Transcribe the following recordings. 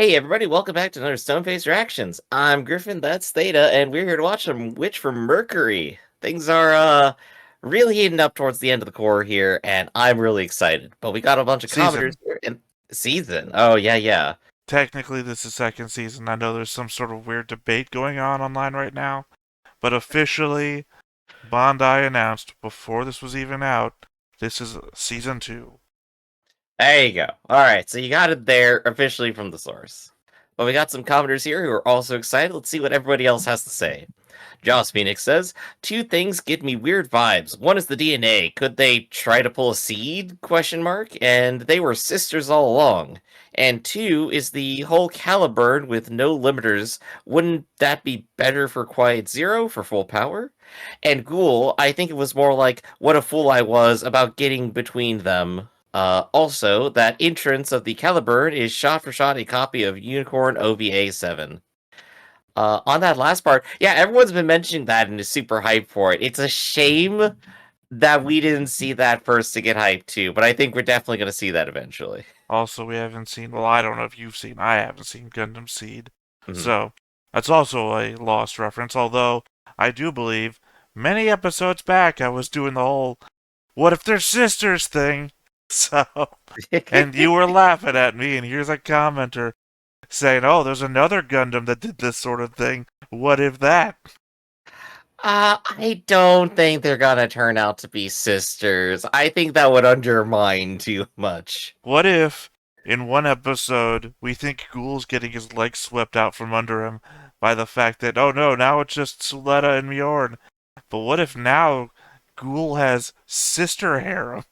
Hey everybody, welcome back to another Stone-Faced Reactions. I'm Griffin, that's Theta, and we're here to watch some Witch from Mercury. Things are really heating up towards the end of the core here, and I'm really excited. But we got a bunch of commenters here in season. Oh yeah. Technically, this is second season. I know there's some sort of weird debate going on online right now, but officially, Bondi announced before this was even out, this is season 2. There you go. Alright, so you got it there officially from the source. But we got some commenters here who are also excited. Let's see what everybody else has to say. Joss Phoenix says, two things give me weird vibes. One is the DNA. Could they try to pull a seed? Question mark. And they were sisters all along. And two is the whole Caliburn with no limiters. Wouldn't that be better for Quiet Zero for full power? And Ghoul, I think it was more like what a fool I was about getting between them. Also, that entrance of the Caliburn is shot for shot a copy of Unicorn OVA 7. On that last part, yeah, everyone's been mentioning that and is super hyped for it. It's a shame that we didn't see that first to get hyped too, but I think we're definitely going to see that eventually. Also, we haven't seen, well, I don't know if you've seen, I haven't seen Gundam Seed. Mhm. So, that's also a lost reference, although I do believe many episodes back I was doing the whole, what if they're sisters thing? So, and you were laughing at me, and here's a commenter saying, oh, there's another Gundam that did this sort of thing. What if that? I don't think they're gonna turn out to be sisters. I think that would undermine too much. What if, in one episode, we think Ghoul's getting his legs swept out from under him by the fact that, oh no, now it's just Suletta and Miorine. But what if now Ghoul has sister harem?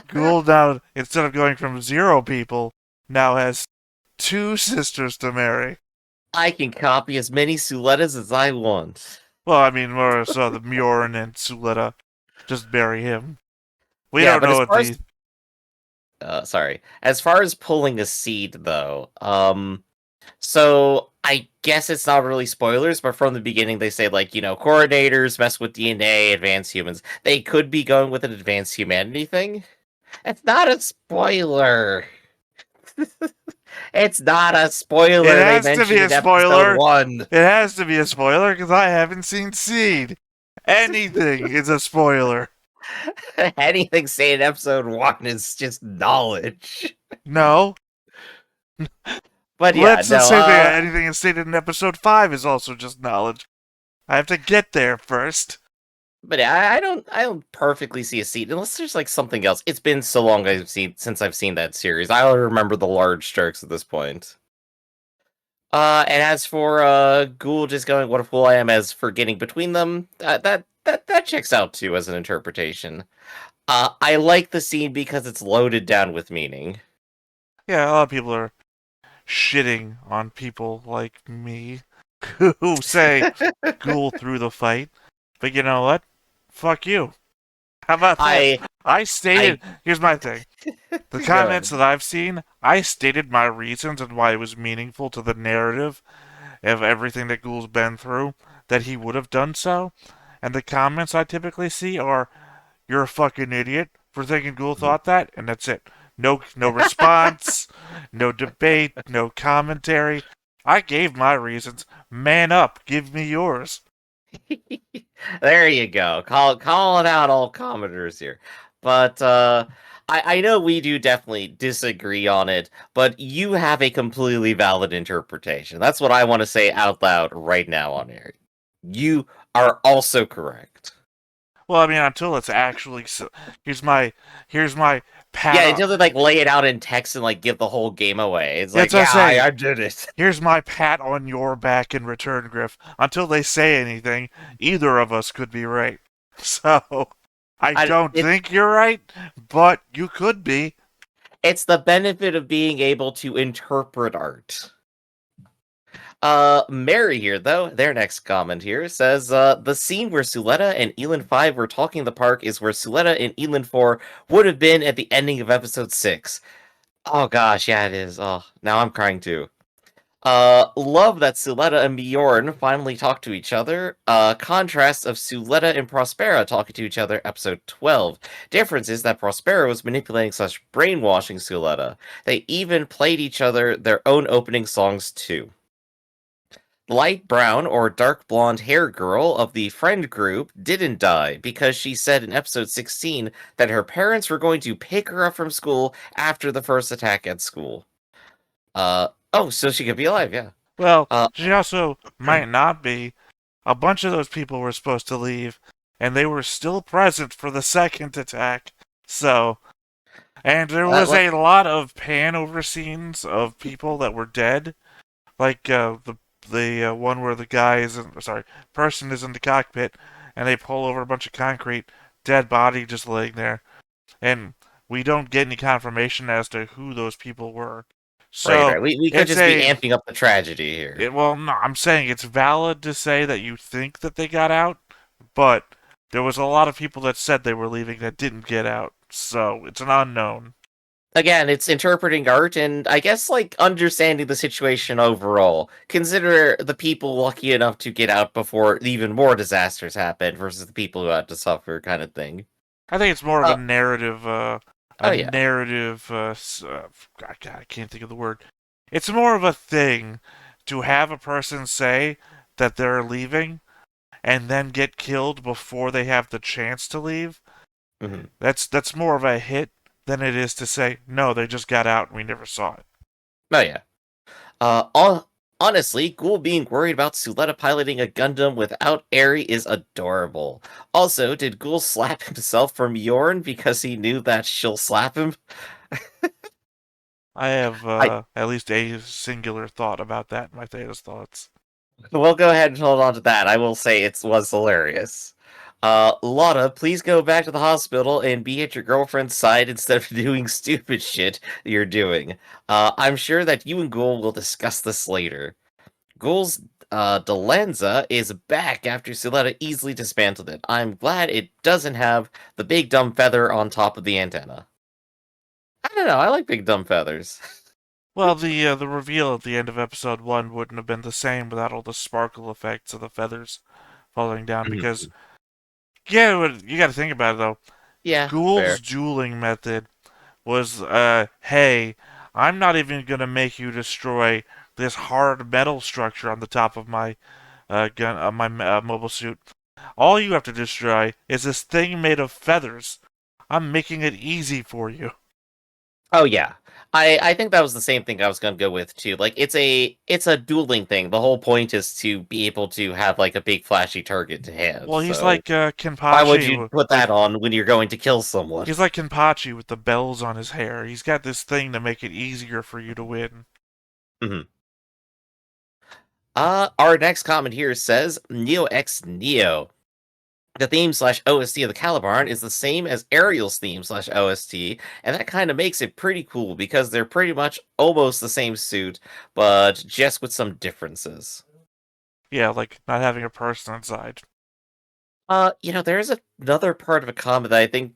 Ghoul now, instead of going from 0 people, now has 2 sisters to marry. I can copy as many Suletas as I want. Well, I mean, more so the Miorine and Suletta just marry him. We Yeah, don't but know as what far as the... sorry, as far as pulling a seed though, so I guess it's not really spoilers, but from the beginning they say like, coordinators mess with DNA, advanced humans. They could be going with an advanced humanity thing. It's not a spoiler. It's not a spoiler. It They has to be mentioned a in episode spoiler. 1. It has to be a spoiler because I haven't seen Seed. Anything is a spoiler. Anything said in episode 1 is just knowledge. No. But yeah, Let's no, just say that anything stated in episode 5 is also just knowledge. I have to get there first. but I don't perfectly see a seed unless there's like something else. It's been so long since I've seen that series. I only remember the large strokes at this point. And as for Ghoul just going, "What a fool I am," as for getting between them, that checks out too as an interpretation. I like the scene because it's loaded down with meaning. Yeah, a lot of people are shitting on people like me who say Ghoul through the fight. But you know what? Fuck you. How about this? I stated, here's my thing. The comments that I've seen, I stated my reasons and why it was meaningful to the narrative of everything that Ghoul's been through, that he would have done so. And the comments I typically see are, you're a fucking idiot for thinking Ghoul thought that, and that's it. No response, no debate, no commentary. I gave my reasons. Man up, give me yours. There you go. Calling out all commenters here. But I know we do definitely disagree on it, but you have a completely valid interpretation. That's what I want to say out loud right now on air. You are also correct. Well, I mean, until it's actually here's my pat. Yeah, until they like lay it out in text and like give the whole game away. It's like, yeah, I did it. Here's my pat on your back in return, Griff. Until they say anything, either of us could be right. So, I don't think you're right, but you could be. It's the benefit of being able to interpret art. Mary here, though, their next comment here says, the scene where Suletta and Elin 5 were talking in the park is where Suletta and Elin 4 would have been at the ending of episode 6. Oh gosh, yeah, it is. Oh, now I'm crying too. Love that Suletta and Bjorn finally talk to each other. Contrast of Suletta and Prospera talking to each other, episode 12. Difference is that Prospera was manipulating slash brainwashing Suletta. They even played each other their own opening songs too. Light brown or dark blonde hair girl of the friend group didn't die because she said in episode 16 that her parents were going to pick her up from school after the first attack at school. Oh, so she could be alive, yeah. Well, Uh, she also might not be. A bunch of those people were supposed to leave, and they were still present for the second attack. So, and there was a lot of pan over scenes of people that were dead, like the one where the guy is person is in the cockpit, and they pull over a bunch of concrete, dead body just laying there, and we don't get any confirmation as to who those people were. So right. We could just be amping up the tragedy here. well, no, I'm saying it's valid to say that you think that they got out, but there was a lot of people that said they were leaving that didn't get out, so it's an unknown. Again, it's interpreting art and I guess like understanding the situation overall. Consider the people lucky enough to get out before even more disasters happen versus the people who had to suffer, kind of thing. I think it's more of a narrative. Yeah. God, I can't think of the word. It's more of a thing to have a person say that they're leaving and then get killed before they have the chance to leave. Mm-hmm. That's more of a hit than it is to say no, they just got out and we never saw it. Oh yeah. Honestly, Ghoul being worried about Suletta piloting a Gundam without Eri is adorable. Also, did Ghoul slap himself for Miorine because he knew that she'll slap him? I have at least a singular thought about that in my THETA'S thoughts. We'll go ahead and hold on to that. I will say it was hilarious. Lotta, please go back to the hospital and be at your girlfriend's side instead of doing stupid shit you're doing. I'm sure that you and Ghoul will discuss this later. Ghoul's Delenza is back after Suletta easily dismantled it. I'm glad it doesn't have the big dumb feather on top of the antenna. I don't know, I like big dumb feathers. Well, the reveal at the end of episode 1 wouldn't have been the same without all the sparkle effects of the feathers falling down. Because, yeah, you got to think about it though. Yeah, Ghoul's dueling method was, hey, I'm not even gonna make you destroy this hard metal structure on the top of my mobile suit. All you have to destroy is this thing made of feathers. I'm making it easy for you. Oh yeah. I think that was the same thing I was gonna go with too. Like it's a dueling thing. The whole point is to be able to have like a big flashy target to have. Well, he's so like Kenpachi. why would you put that on when you're going to kill someone? He's like Kenpachi with the bells on his hair. He's got this thing to make it easier for you to win. Mm-hmm. Our next comment here says Neo X Neo. The theme / OST of the Calibarn is the same as Ariel's theme / OST, and that kind of makes it pretty cool because they're pretty much almost the same suit, but just with some differences. Yeah, like not having a person inside. There's another part of a comment that I think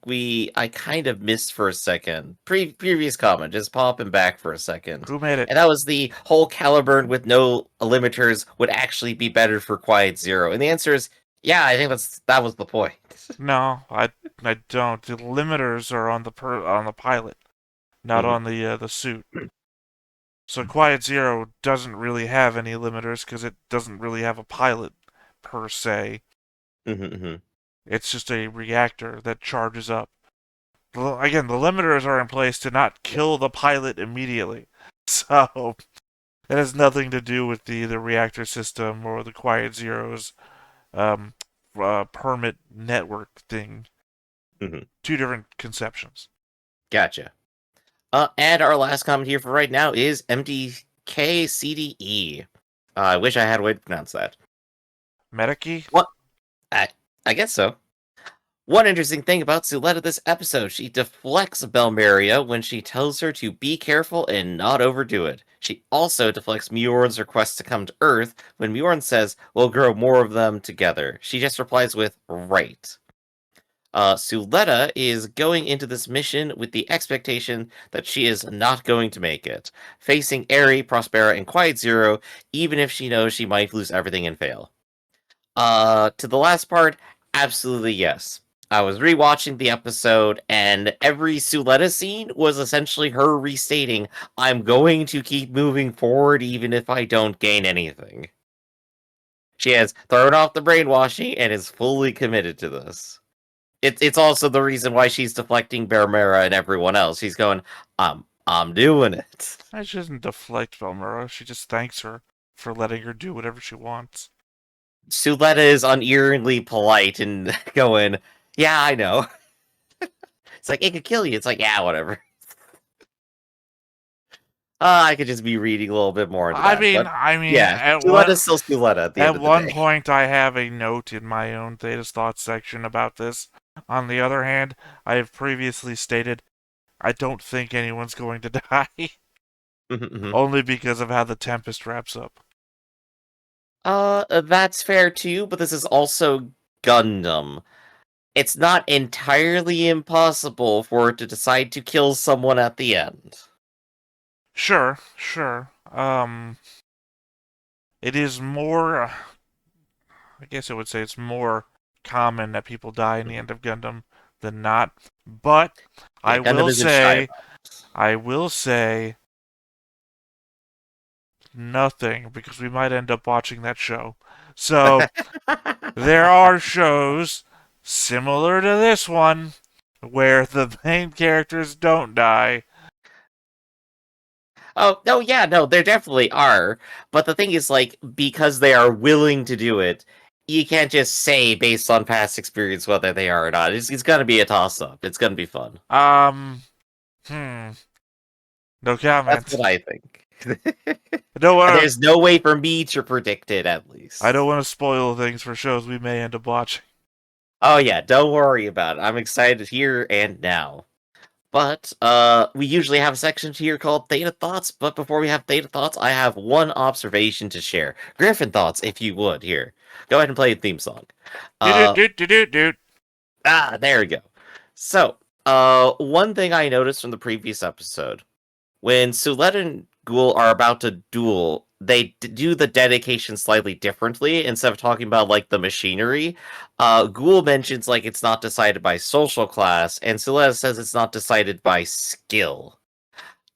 I kind of missed for a second. Previous comment, just popping back for a second. Who made it? And that was the whole Caliburn with no limiters would actually be better for Quiet Zero. And the answer is, yeah, I think that was the point. No, I don't. The limiters are on the pilot, not on the suit. So Quiet Zero doesn't really have any limiters because it doesn't really have a pilot per se. It's just a reactor that charges up. Again, the limiters are in place to not kill the pilot immediately. So, it has nothing to do with the reactor system or the Quiet Zero's permit network thing. Two different conceptions. Gotcha. And our last comment here for right now is MDKCDE. I wish I had a way to pronounce that. Medici? What? I guess so. One interesting thing about Suletta this episode, she deflects Belmeria when she tells her to be careful and not overdo it. She also deflects Miorne's request to come to Earth when Miorne says, we'll grow more of them together. She just replies with, right. Suletta is going into this mission with the expectation that she is not going to make it, facing Eri, Prospera, and Quiet Zero, even if she knows she might lose everything and fail. To the last part, absolutely yes. I was rewatching the episode, and every Suletta scene was essentially her restating, I'm going to keep moving forward even if I don't gain anything. She has thrown off the brainwashing and is fully committed to this. It's also the reason why she's deflecting Bearmera and everyone else. She's going, I'm doing it. She doesn't deflect Velmura. She just thanks her for letting her do whatever she wants. Suletta is unearningly polite and going, yeah, I know. It's like, it could kill you. It's like, yeah, whatever. I could just be reading a little bit more into that. I mean, yeah, Suletta's still Suletta at the end of the day. At one point, I have a note in my own Theta's Thoughts section about this. On the other hand, I have previously stated I don't think anyone's going to die. Only because of how the Tempest wraps up. That's fair too, but this is also Gundam. It's not entirely impossible for it to decide to kill someone at the end. Sure. It is more... I guess I would say it's more common that people die in the end of Gundam than not. But I will say nothing, because we might end up watching that show. So there are shows similar to this one where the main characters don't die. Oh, no, yeah, no, there definitely are. But the thing is, like, because they are willing to do it, you can't just say based on past experience whether they are or not. It's gonna be a toss-up. It's gonna be fun. No comment. That's what I think. No, there's no way for me to predict it, at least. I don't want to spoil things for shows we may end up watching. Oh yeah, don't worry about it. I'm excited here and now. But we usually have a section here called Theta Thoughts, but before we have Theta Thoughts, I have one observation to share. Griffin Thoughts, if you would, here. Go ahead and play the theme song. There we go. So, one thing I noticed from the previous episode, when Suletta and Ghoul are about to duel, they do the dedication slightly differently. Instead of talking about, like, the machinery, Ghoul mentions, like, it's not decided by social class, and Suletta says it's not decided by skill.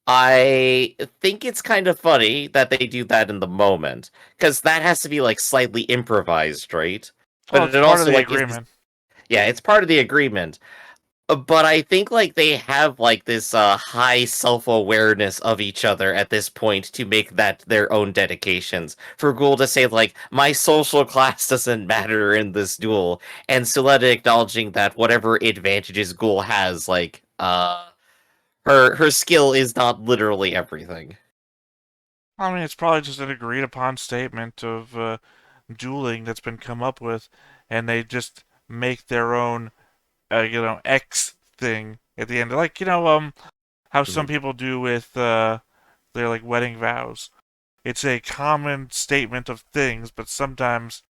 I think it's kind of funny that they do that in the moment, because that has to be, like, slightly improvised, right? But it's part of the agreement. It's part of the agreement. But I think, like, they have, like, this high self-awareness of each other at this point to make that their own dedications. For Ghoul to say, like, my social class doesn't matter in this duel, and Suletta acknowledging that whatever advantages Ghoul has, like, her skill is not literally everything. I mean, it's probably just an agreed-upon statement of dueling that's been come up with, and they just make their own X thing at the end. Like, how some people do with their, like, wedding vows. It's a common statement of things, but sometimes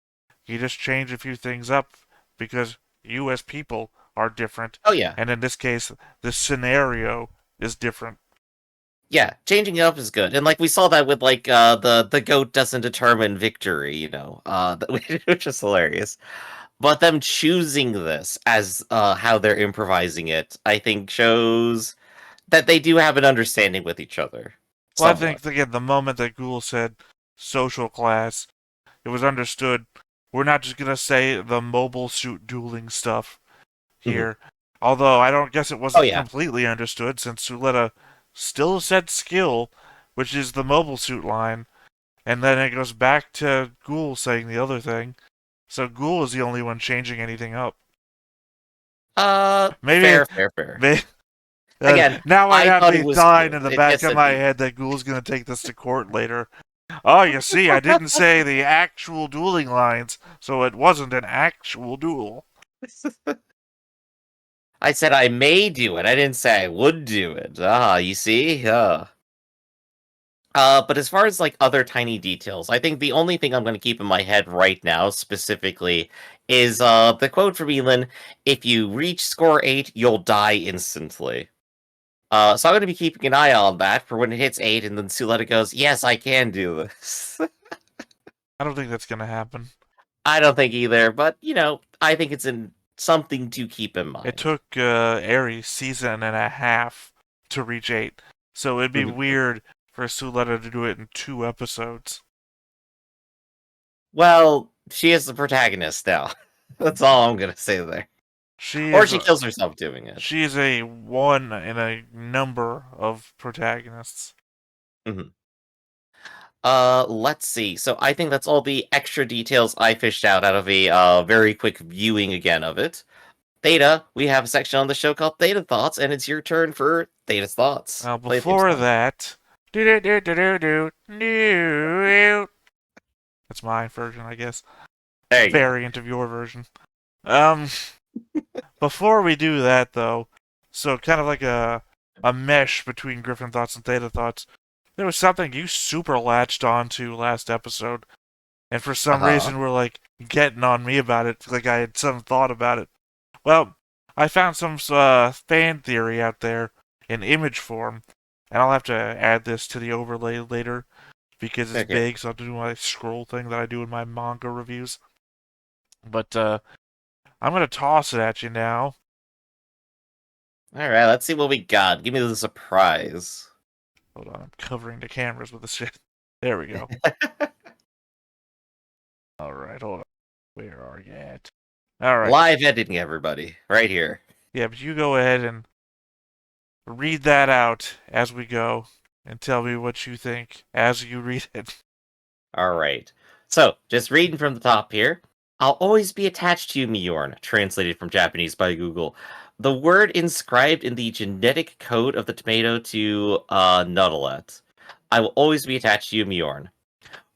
you just change a few things up because you as people are different. Oh, yeah. And in this case, the scenario is different. Yeah, changing it up is good. And, like, we saw that with, like, the goat doesn't determine victory, which is hilarious. But them choosing this as how they're improvising it, I think shows that they do have an understanding with each other. Well, somewhat. I think, again, the moment that Ghoul said social class, it was understood. We're not just going to say the mobile suit dueling stuff here. Although I don't guess it wasn't completely understood, since Suletta still said skill, which is the mobile suit line. And then it goes back to Ghoul saying the other thing. So Ghoul is the only one changing anything up. Maybe fair. Again, now I have the line in the back of my head that Ghoul's going to take this to court later. Oh, you see, I didn't say the actual dueling lines, so it wasn't an actual duel. I said I may do it. I didn't say I would do it. You see? But as far as like other tiny details, I think the only thing I'm going to keep in my head right now specifically is the quote from Elin: "If you reach score 8, you'll die instantly." So I'm going to be keeping an eye on that for when it hits 8, and then Suletta goes, "Yes, I can do this." I don't think that's gonna happen. I don't think either, but I think it's something to keep in It mind. took Aries season and a half to reach 8, so it'd be weird for Suletta to do it in 2 episodes. Well, she is the protagonist now. That's all I'm gonna say there. Or she kills herself doing it. She is a one in a number of protagonists. Mm-hmm. Let's see. So I think that's all the extra details I fished out of a very quick viewing again of it. Theta, we have a section on the show called Theta Thoughts, and it's your turn for Theta's Thoughts. Now, Play the theme before song. that, that's my version, I guess. There you go. Variant of your version. Before we do that, though, so kind of like a mesh between Griffin Thoughts and Theta Thoughts, there was something you super latched onto last episode, and for some reason were like getting on me about it, like I had some thought about it. Well, I found some fan theory out there in image form, and I'll have to add this to the overlay later because it's big, so I'll do my scroll thing that I do in my manga reviews. But I'm going to toss it at you now. Alright, let's see what we got. Give me the surprise. Hold on, I'm covering the cameras with this shit. There we go. Alright, hold on. Where are you at? Alright. Live editing, everybody. Right here. Yeah, but you go ahead and read that out as we go and tell me what you think as you read it. Alright. So, just reading from the top here. I'll always be attached to you, Miorine, translated from Japanese by Google. The word inscribed in the genetic code of the tomato to Nuttalet. I will always be attached to you, Miorine.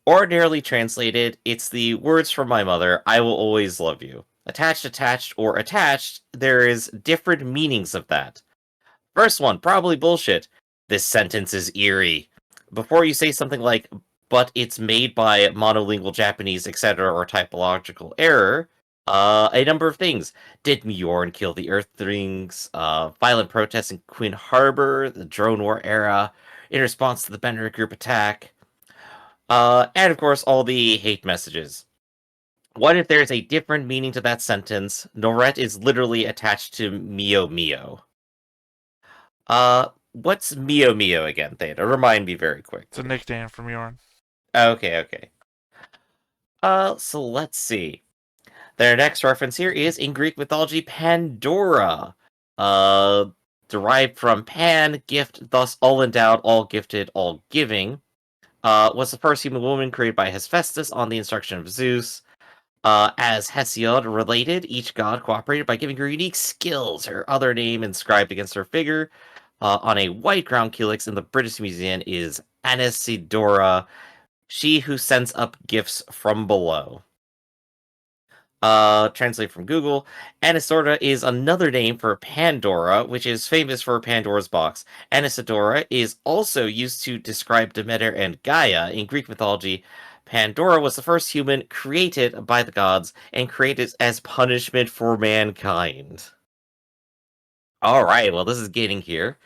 Ordinarily translated, it's the words from my mother, I will always love you. Attached, or attached, there is different meanings of that. First one, probably bullshit. This sentence is eerie. Before you say something like, but it's made by monolingual Japanese, etc., or typological error, a number of things. Did Miorine kill the Earthlings? Violent protests in Quinn Harbor, the drone war era, in response to the Bender group attack, and of course, all the hate messages. What if there's a different meaning to that sentence? Norette is literally attached to Mio Mio. What's Mio Mio again, Theta? Remind me very quick. It's a nickname from Miorine. Okay. So let's see. Their next reference here is in Greek mythology, Pandora. Derived from Pan, gift, thus all endowed, all gifted, all giving. Was the first human woman created by Hephaestus on the instruction of Zeus. As Hesiod related, each god cooperated by giving her unique skills. Her other name inscribed against her figure on a white ground calyx in the British Museum is Anisidora, she who sends up gifts from below. Translate from Google, Anisidora is another name for Pandora, which is famous for Pandora's box. Anisidora is also used to describe Demeter and Gaia in Greek mythology. Pandora was the first human created by the gods and created as punishment for mankind. Alright, well, this is getting here.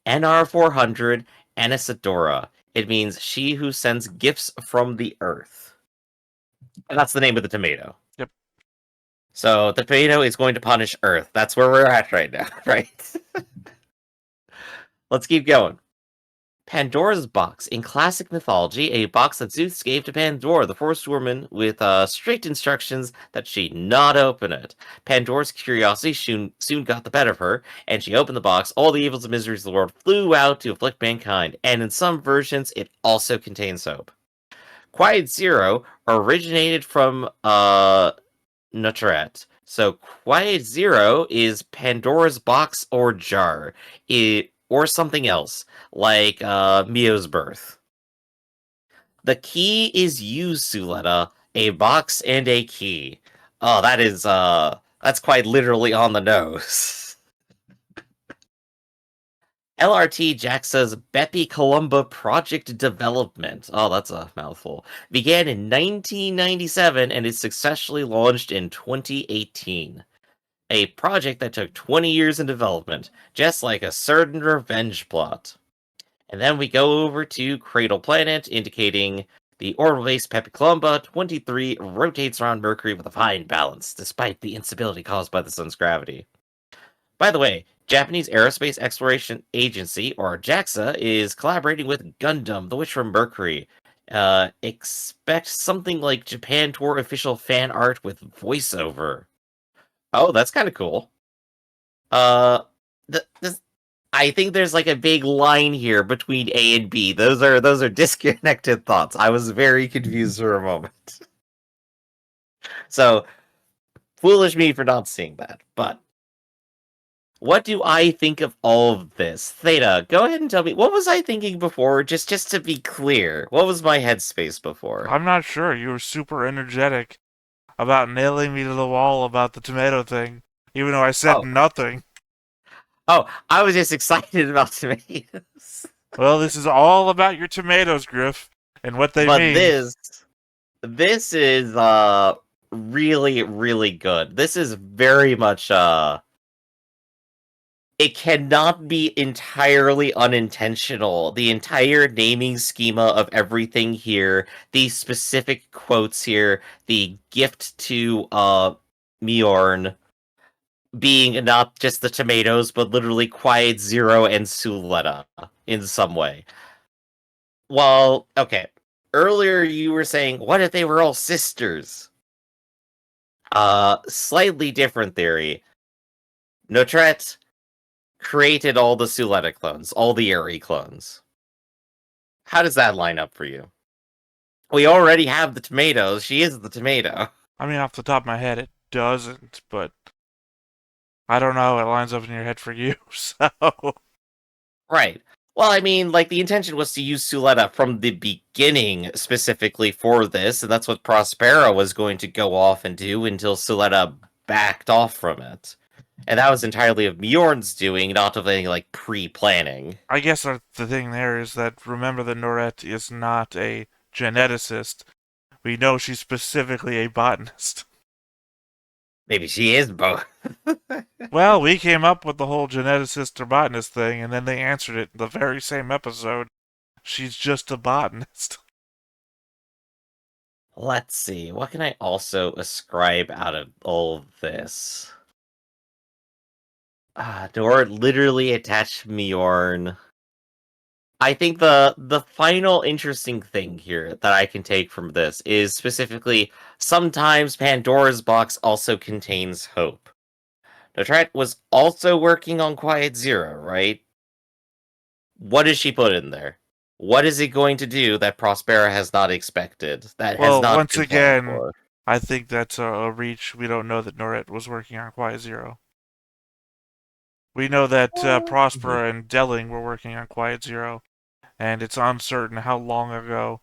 NR400 Anisidora. It means she who sends gifts from the earth. And that's the name of the tomato. Yep. So the tomato is going to punish Earth. That's where we're at right now, right? Let's keep going. Pandora's box. In classic mythology, a box that Zeus gave to Pandora, the forest woman, with strict instructions that she not open it. Pandora's curiosity soon got the better of her, and she opened the box. All the evils and miseries of the world flew out to afflict mankind, and in some versions, it also contains hope. Quiet Zero originated from Nutret. So Quiet Zero is Pandora's box or jar. Or something else, like Mio's birth. The key is you, Suletta. A box and a key. Oh, that's quite literally on the nose. LRT JAXA's Bepi Columba project development, oh, that's a mouthful, began in 1997 and is successfully launched in 2018. A project that took 20 years in development, just like a certain revenge plot. And then we go over to Cradle Planet, indicating the orbital base Pepe Columba 23 rotates around Mercury with a fine balance, despite the instability caused by the sun's gravity. By the way, Japanese Aerospace Exploration Agency, or JAXA, is collaborating with Gundam, the Witch from Mercury. Expect something like Japan Tour official fan art with voiceover. Oh, that's kind of cool. This, I think there's like a big line here between A and B. Those are disconnected thoughts. I was very confused for a moment. So, foolish me for not seeing that. But what do I think of all of this? Theta, go ahead and tell me, what was I thinking before? Just to be clear, what was my headspace before? I'm not sure. You were super energetic about nailing me to the wall about the tomato thing, even though I said nothing. Oh, I was just excited about tomatoes. Well, this is all about your tomatoes, Griff, and what they But mean. this is really, really good. This is very much it cannot be entirely unintentional. The entire naming schema of everything here, these specific quotes here, the gift to Miorine being not just the tomatoes, but literally Quiet Zero and Suletta in some way. Well, okay. Earlier you were saying, what if they were all sisters? Slightly different theory. Notret created all the Suletta clones, all the Eri clones. How does that line up for you? We already have the tomatoes. She is the tomato. I mean, off the top of my head, it doesn't, but I don't know how it lines up in your head for you, so... Right. Well, I mean, like, the intention was to use Suletta from the beginning specifically for this, and that's what Prospera was going to go off and do until Suletta backed off from it. And that was entirely of Mjorn's doing, not of any, like, pre-planning. I guess the thing there is that, remember that Norette is not a geneticist. We know she's specifically a botanist. Maybe she is both. Well, we came up with the whole geneticist or botanist thing, and then they answered it in the very same episode. She's just a botanist. Let's see. What can I also ascribe out of all of this? Nor literally attached Mjorn. I think the final interesting thing here that I can take from this is specifically sometimes Pandora's box also contains hope. Notret was also working on Quiet Zero, right? What does she put in there? What is it going to do that Prospera has not expected? That has not once been planned again, for? I think that's a reach. We don't know that Norette was working on Quiet Zero. We know that Prospera and Delling were working on Quiet Zero, and it's uncertain how long ago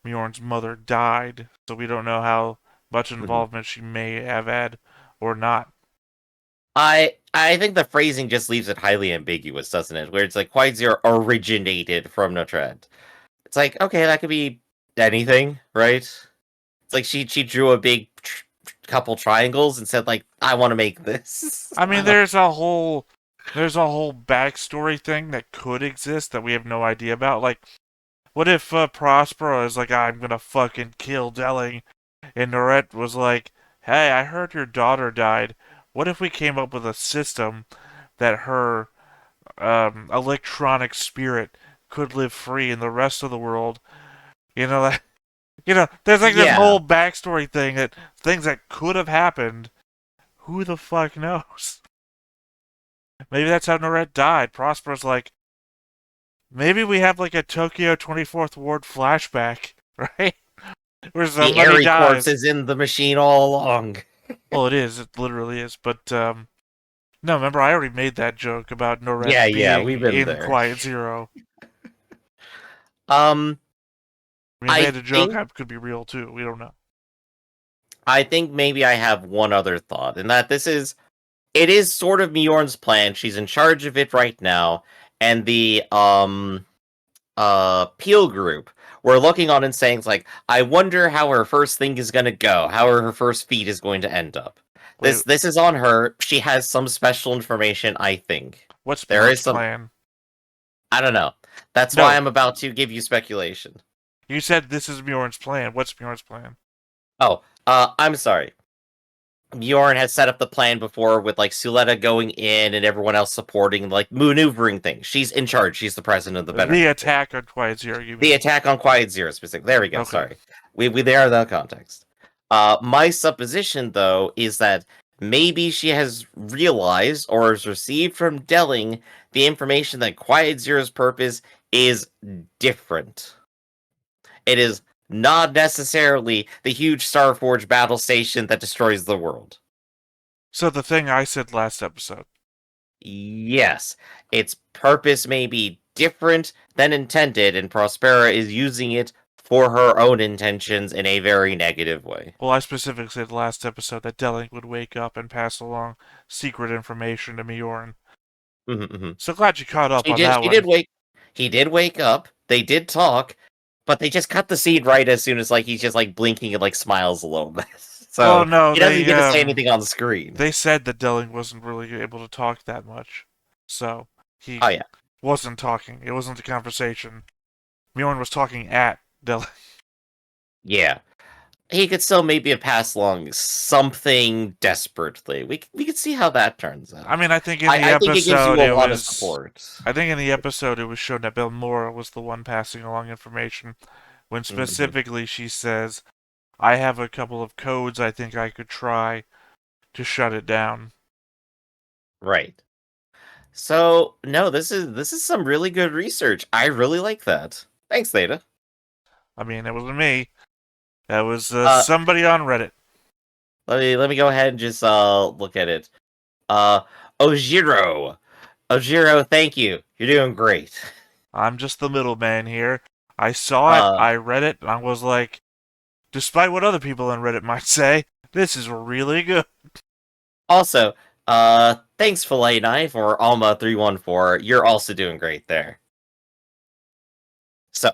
Mjorn's mother died, so we don't know how much involvement she may have had or not. I think the phrasing just leaves it highly ambiguous, doesn't it? Where it's like Quiet Zero originated from Notret. It's like, okay, that could be anything, right? It's like she drew a big couple triangles and said, like, I want to make this. I mean, there's a whole backstory thing that could exist that we have no idea about. Like, what if Prospero is like, I'm gonna fucking kill Delling, and Norette was like, hey, I heard your daughter died. What if we came up with a system that her electronic spirit could live free in the rest of the world? You know, that, there's like this whole backstory thing that things that could have happened. Who the fuck knows? Maybe that's how Norette died. Prospero's like, maybe we have like a Tokyo 24th Ward flashback, right? Where somebody the Airy dies. corpse is in the machine all along. Well, it is. It literally is. But, no, remember, I already made that joke about Norette being we've been in there. Quiet Zero. I made a joke that could be real, too. We don't know. I think maybe I have one other thought, and that it is sort of Mjorn's plan. She's in charge of it right now, and the Peel group were looking on and saying like, I wonder how her first thing is gonna go, how her first feat is going to end up. Wait, This is on her. She has some special information, I think. what's There Bjorn's is some. plan? I don't know. That's why No, I'm about to give you speculation. you said this is Bjorn's plan. What's Bjorn's plan? Oh, I'm sorry. Miorine has set up the plan before with like Suletta going in and everyone else supporting, like maneuvering things. She's in charge. She's the president of the better. The attack on Quiet Zero, you mean? The attack on Quiet Zero specifically. There we go. Okay. Sorry. We there the context. My supposition though is that maybe she has realized or has received from Delling the information that Quiet Zero's purpose is different. It is not necessarily the huge Starforge battle station that destroys the world. So the thing I said last episode. Yes, its purpose may be different than intended, and Prospera is using it for her own intentions in a very negative way. Well, I specifically said last episode that Delling would wake up and pass along secret information to Miorine. So glad you caught up on that one. He did wake up. They did talk, but they just cut the scene right as soon as like he's just like blinking and like smiles a little bit. So no, he doesn't get to say anything on the screen. They said that Delling wasn't really able to talk that much, so he wasn't talking. It wasn't a conversation. Miorine was talking at Delling. Yeah, he could still maybe have passed along something desperately. We could see how that turns out. I mean, I think in the episode think it gives you a lot of support. I think in the episode it was shown that Belmora was the one passing along information, when specifically she says, "I have a couple of codes I think I could try to shut it down." Right. So no, this is some really good research. I really like that. Thanks, Theta. I mean, it wasn't me. That was somebody on Reddit. Let me go ahead and just look at it. Ojiro, thank you. You're doing great. I'm just the middleman here. I saw it, I read it, and I was like, despite what other people on Reddit might say, this is really good. Also, thanks Fillet Knife or Alma314. You're also doing great there. So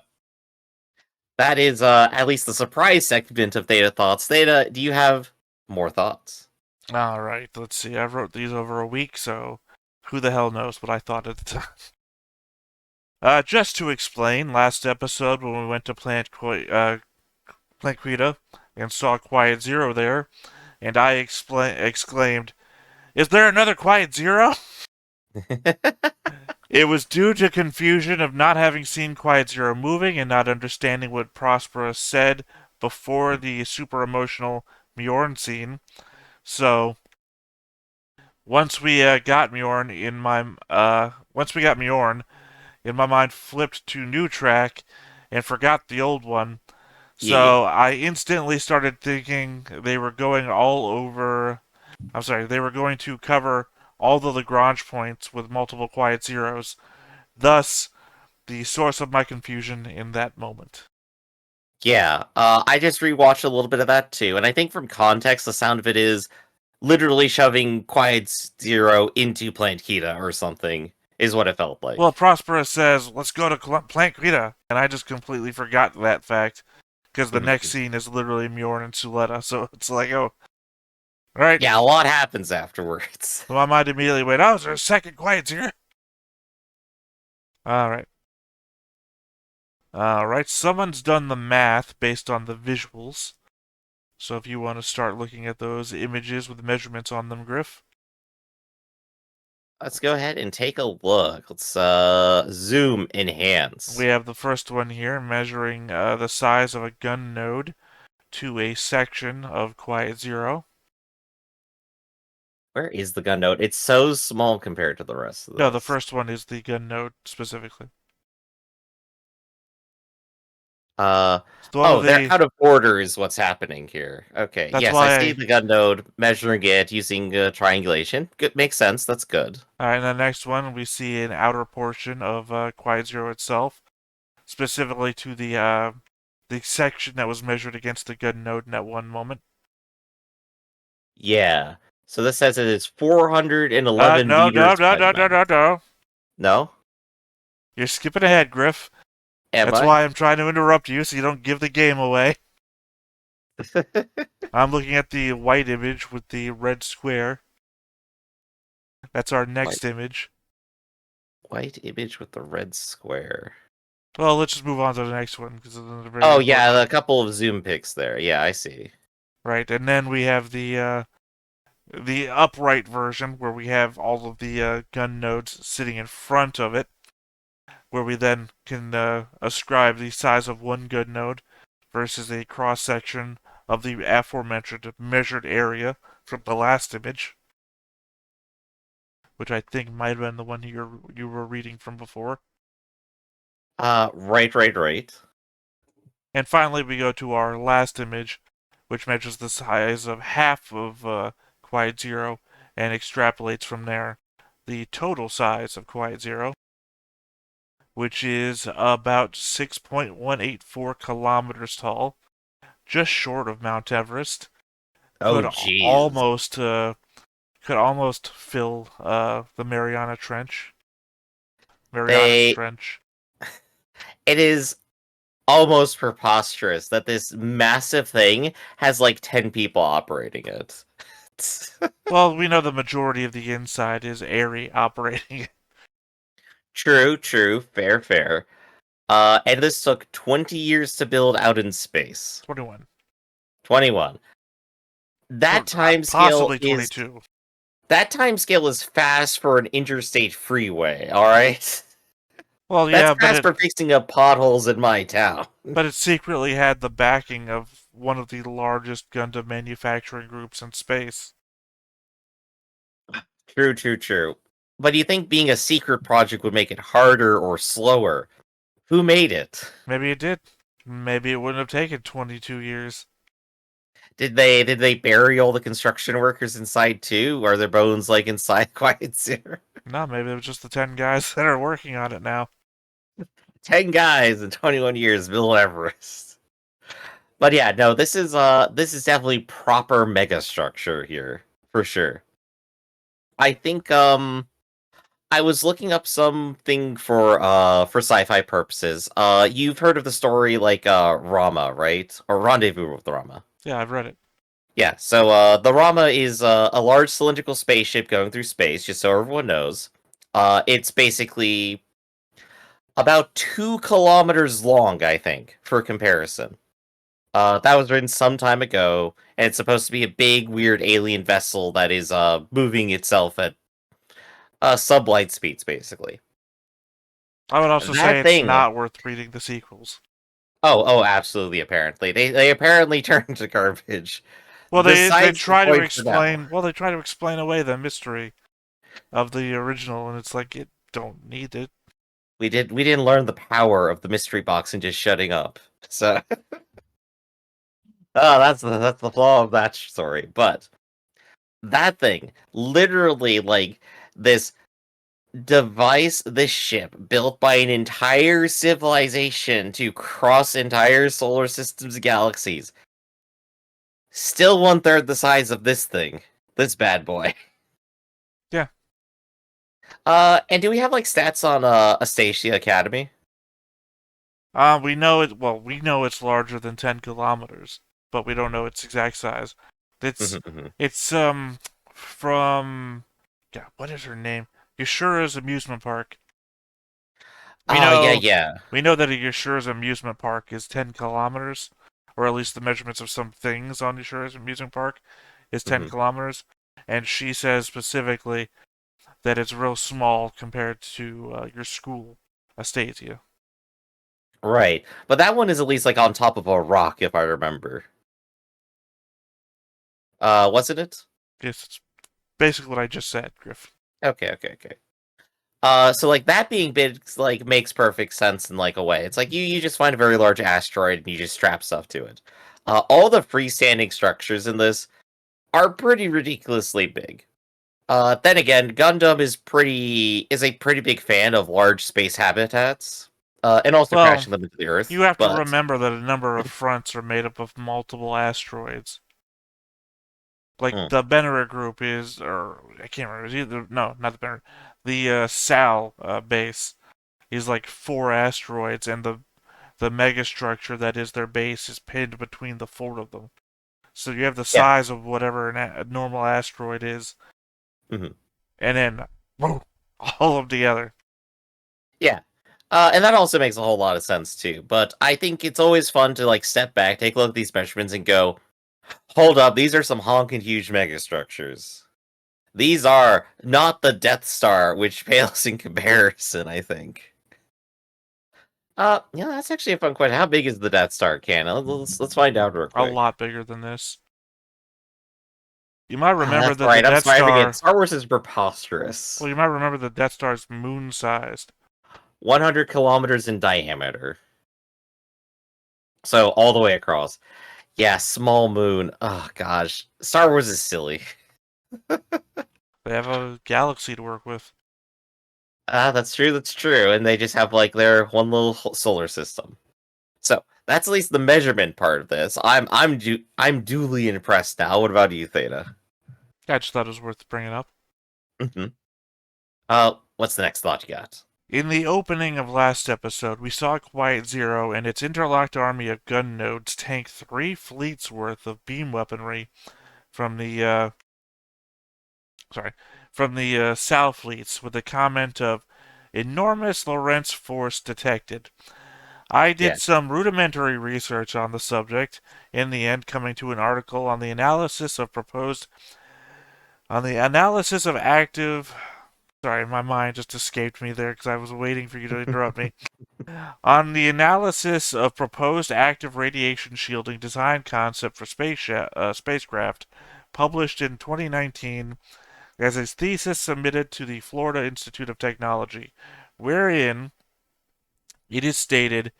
that is at least the surprise segment of Theta Thoughts. Theta, do you have more thoughts? Alright, let's see. I wrote these over a week, so who the hell knows what I thought at the time. Just to explain, last episode when we went to Plant Quita and saw Quiet Zero there, and I exclaimed, "Is there another Quiet Zero?" It was due to confusion of not having seen Quiet Zero moving and not understanding what Prospera said before the super emotional Miorine scene. So once we got Miorine in my mind flipped to new track and forgot the old one. So I instantly started thinking they were going to cover all the Lagrange points with multiple Quiet Zeros. Thus, the source of my confusion in that moment. Yeah, I just rewatched a little bit of that too, and I think from context, the sound of it is literally shoving Quiet Zero into Plant Kita or something, is what it felt like. Well, Prospera says, "Let's go to Plant Kita," and I just completely forgot that fact, because the next scene is literally Miorine and Suletta, so it's like, oh, alright. Yeah, a lot happens afterwards. So my mind immediately went, oh, is there a second Quiet Zero? Alright. Alright, someone's done the math based on the visuals. So if you want to start looking at those images with measurements on them, Griff. Let's go ahead and take a look. Let's zoom enhance. We have the first one here measuring the size of a gun node to a section of Quiet Zero. Where is the gun node? It's so small compared to the rest of them. No, the first one is the gun node specifically. They're out of order is what's happening here. Okay, That's yes, why I see the gun node measuring it using triangulation. Good, makes sense. That's good. Alright, and the next one, we see an outer portion of Quiet Zero itself, specifically to the section that was measured against the gun node in that one moment. Yeah. So this says it is 411 meters. No. No? You're skipping ahead, Griff. Am That's I? why I'm trying to interrupt you so you don't give the game away. I'm looking at the white image with the red square. That's our next image. White image with the red square. Well, let's just move on to the next one because it's a very Oh important yeah, one. a couple of zoom pics there. Yeah, I see. Right, and then we have the upright version where we have all of the gun nodes sitting in front of it, where we then can ascribe the size of one gun node versus a cross section of the aforementioned measured area from the last image, which I think might have been the one you were reading from before. Right. And finally, we go to our last image, which measures the size of half of Quiet Zero and extrapolates from there the total size of Quiet Zero, which is about 6.184 kilometers tall, just short of Mount Everest. Oh Could jeez. almost uh, could almost fill the Mariana Trench. Marianas They Trench. it is almost preposterous that this massive thing has like 10 people operating it. Well, we know the majority of the inside is airy operating. True, fair. And this took 20 years to build out in space. 21. 21. That time scale Possibly is 22. fast for an interstate freeway, all right? Well, That's yeah, fast for fixing up potholes in my town. but it secretly had the backing of one of the largest Gundam manufacturing groups in space. True. But do you think being a secret project would make it harder or slower? Who made it? Maybe it did. Maybe it wouldn't have taken 22 years. Did they bury all the construction workers inside too? Are their bones like inside Quiet Zero? No, maybe it was just the 10 guys that are working on it now. 10 guys in 21 years build Everest. But yeah, no, this is definitely proper mega structure here for sure. I think I was looking up something for sci-fi purposes. You've heard of the story like Rama, right? Or Rendezvous with Rama. Yeah, I've read it. Yeah, so the Rama is a large cylindrical spaceship going through space, just so everyone knows. It's basically about 2 kilometers long, I think, for comparison. That was written some time ago, and it's supposed to be a big, weird alien vessel that is moving itself at sublight speeds, basically. I would also say That it's thing. not worth reading the sequels. Oh, absolutely. Apparently, they apparently turned to garbage. Well, they Besides the try to point for now. explain. Well, they try to explain away the mystery of the original, and it's like it don't need it. We didn't learn the power of the mystery box and just shutting up. So, oh, that's the flaw of that story. But that thing, literally, like this device, this ship built by an entire civilization to cross entire solar systems, galaxies, still 1/3 the size of this thing, this bad boy. Yeah. And do we have like stats on Astasia Academy? We know it. Well, we know it's larger than 10 kilometers, but we don't know its exact size. It's it's from yeah. What is her name? Yashura's amusement park. We Oh know yeah. we know that a Yashura's amusement park is 10 kilometers, or at least the measurements of some things on Yashura's amusement park is 10 kilometers, and she says specifically that it's real small compared to your school, Astasia. Right, but that one is at least like on top of a rock, if I remember. Wasn't it? Yes, it's basically what I just said, Griff. Okay. So like that being big, like makes perfect sense in like a way. It's like you just find a very large asteroid and you just strap stuff to it. All the freestanding structures in this are pretty ridiculously big. Then again, Gundam is a pretty big fan of large space habitats, and also Well, crashing them into the Earth. you have to But remember that a number of fronts are made up of multiple asteroids. Like the Benner group is, or I can't remember. It's either no, not the Benner, the Sal base is like 4 asteroids, and the megastructure that is their base is pinned between the 4 of them. So you have the Yeah. size of whatever a normal asteroid is, Hmm. and then whoa, all of them together. Yeah. And that also makes a whole lot of sense too. But I think it's always fun to like step back, take a look at these measurements, and go, "Hold up, these are some honking huge megastructures. These are not the Death Star, which pales in comparison." I think. Yeah, that's actually a fun question. How big is the Death Star cannon? Let's find out real A quick. lot bigger than this. You might Ah, remember that's that the right. I'm Death sorry. I forget. Star. Star Wars is preposterous. Well, you might remember the Death Star's moon-sized. 100 kilometers in diameter. So all the way across. Yeah, small moon. Oh gosh, Star Wars is silly. They have a galaxy to work with. Ah, that's true. That's true. And they just have like their one little solar system. So that's at least the measurement part of this. I'm duly impressed now. What about you, Theta? I just thought it was worth bringing up. Hmm. What's the next thought you got? In the opening of last episode, we saw Quiet Zero and its interlocked army of gun nodes tank 3 fleets worth of beam weaponry from the South fleets, with the comment of enormous Lorentz force detected. I Yeah, did some rudimentary research on the subject, in the end coming to an article on the analysis of active. Sorry, my mind just escaped me there because I was waiting for you to interrupt me. On the analysis of proposed active radiation shielding design concept for spacecraft, published in 2019 as a thesis submitted to the Florida Institute of Technology, wherein it is stated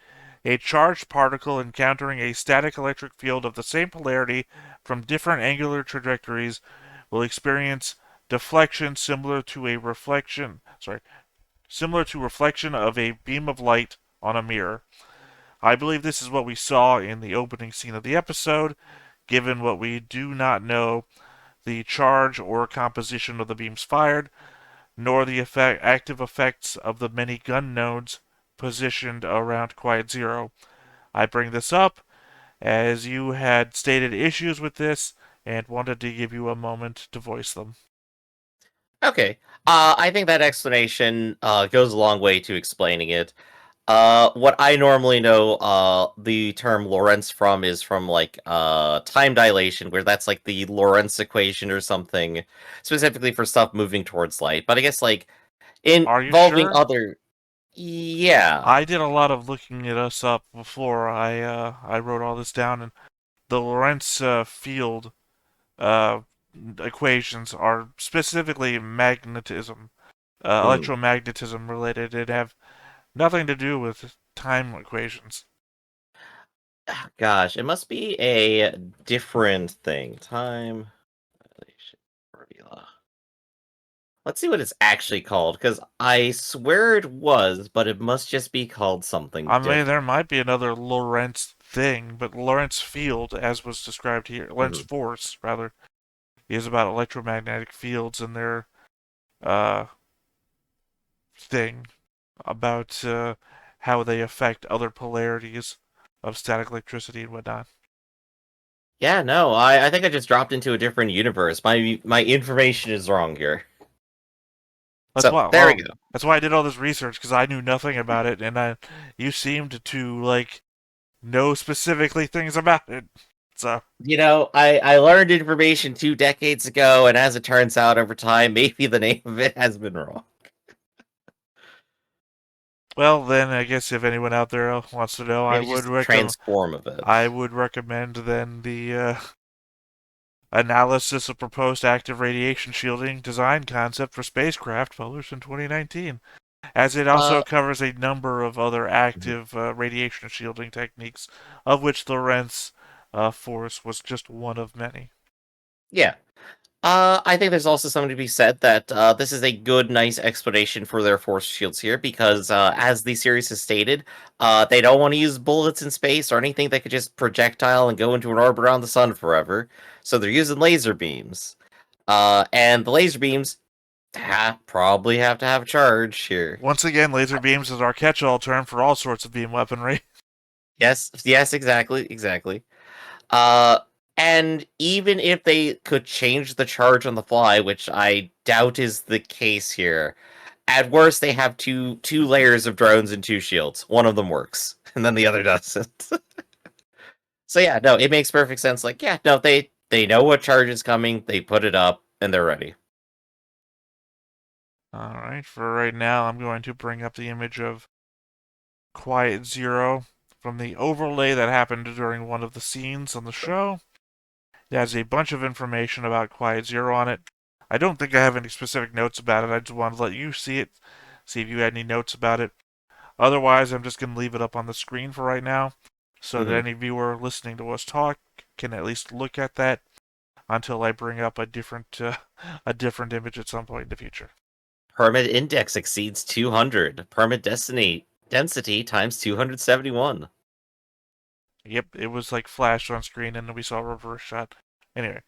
a charged particle encountering a static electric field of the same polarity from different angular trajectories will experience deflection similar to reflection of a beam of light on a mirror. I believe this is what we saw in the opening scene of the episode, given what we do not know the charge or composition of the beams fired, nor the active effects of the many gun nodes positioned around Quiet Zero. I bring this up as you had stated issues with this and wanted to give you a moment to voice them. okay. I think that explanation goes a long way to explaining it. What I normally know the term Lorentz from is from like time dilation, where that's like the Lorentz equation or something, specifically for stuff moving towards light. But I guess like Are you involving sure? other, yeah, I did a lot of looking at us up before I wrote all this down, and the Lorentz field uh, equations are specifically mm, electromagnetism related. It have nothing to do with time equations. gosh, it must be a different thing. Time dilation formula. Let's see what it's actually called, because I swear it was, but it must just be called something I mean, different. there might be another Lorentz thing, but Lorentz field, as was described here, Lorentz Mhm. force, rather, is about electromagnetic fields and their uh, thing about how they affect other polarities of static electricity and whatnot. Yeah, no, I think I just dropped into a different universe. My information is wrong here. That's So why. there we Well, go. that's why I did all this research because I knew nothing about it, and you seemed to like know specifically things about it. So, I learned information 2 decades ago, and as it turns out, over time, maybe the name of it has been wrong. well, then I guess if anyone out there wants to know, Maybe just a transform of it. I would recommend then the analysis of proposed active radiation shielding design concept for spacecraft published in 2019, as it also Uh, covers a number of other mhm. active radiation shielding techniques, of which Lorentz force was just one of many. Yeah. I think there's also something to be said that this is a good, nice explanation for their force shields here because, as the series has stated, they don't want to use bullets in space or anything that could just projectile and go into an orbit around the sun forever. So they're using laser beams. And the laser beams Probably have to have a charge here. Once again, laser beams is our catch-all term for all sorts of beam weaponry. Yes, exactly. Uh, and even if they could change the charge on the fly, which I doubt is the case here, at worst they have two layers of drones and two shields. One of them works, and then the other doesn't. So yeah, no, it makes perfect sense. Like, yeah, no, they know what charge is coming, they put it up, and they're ready. Alright, for right now, I'm going to bring up the image of Quiet Zero from the overlay that happened during one of the scenes on the show. It has a bunch of information about Quiet Zero on it. I don't think I have any specific notes about it. I just wanted to let you see it, see if you had any notes about it. Otherwise, I'm just going to leave it up on the screen for right now so that any viewer listening to us talk can at least look at that until I bring up a different image at some point in the future. Permit index exceeds 200. Permit density times 271. Yep, it was like flashed on screen and then we saw a reverse shot. Anyway.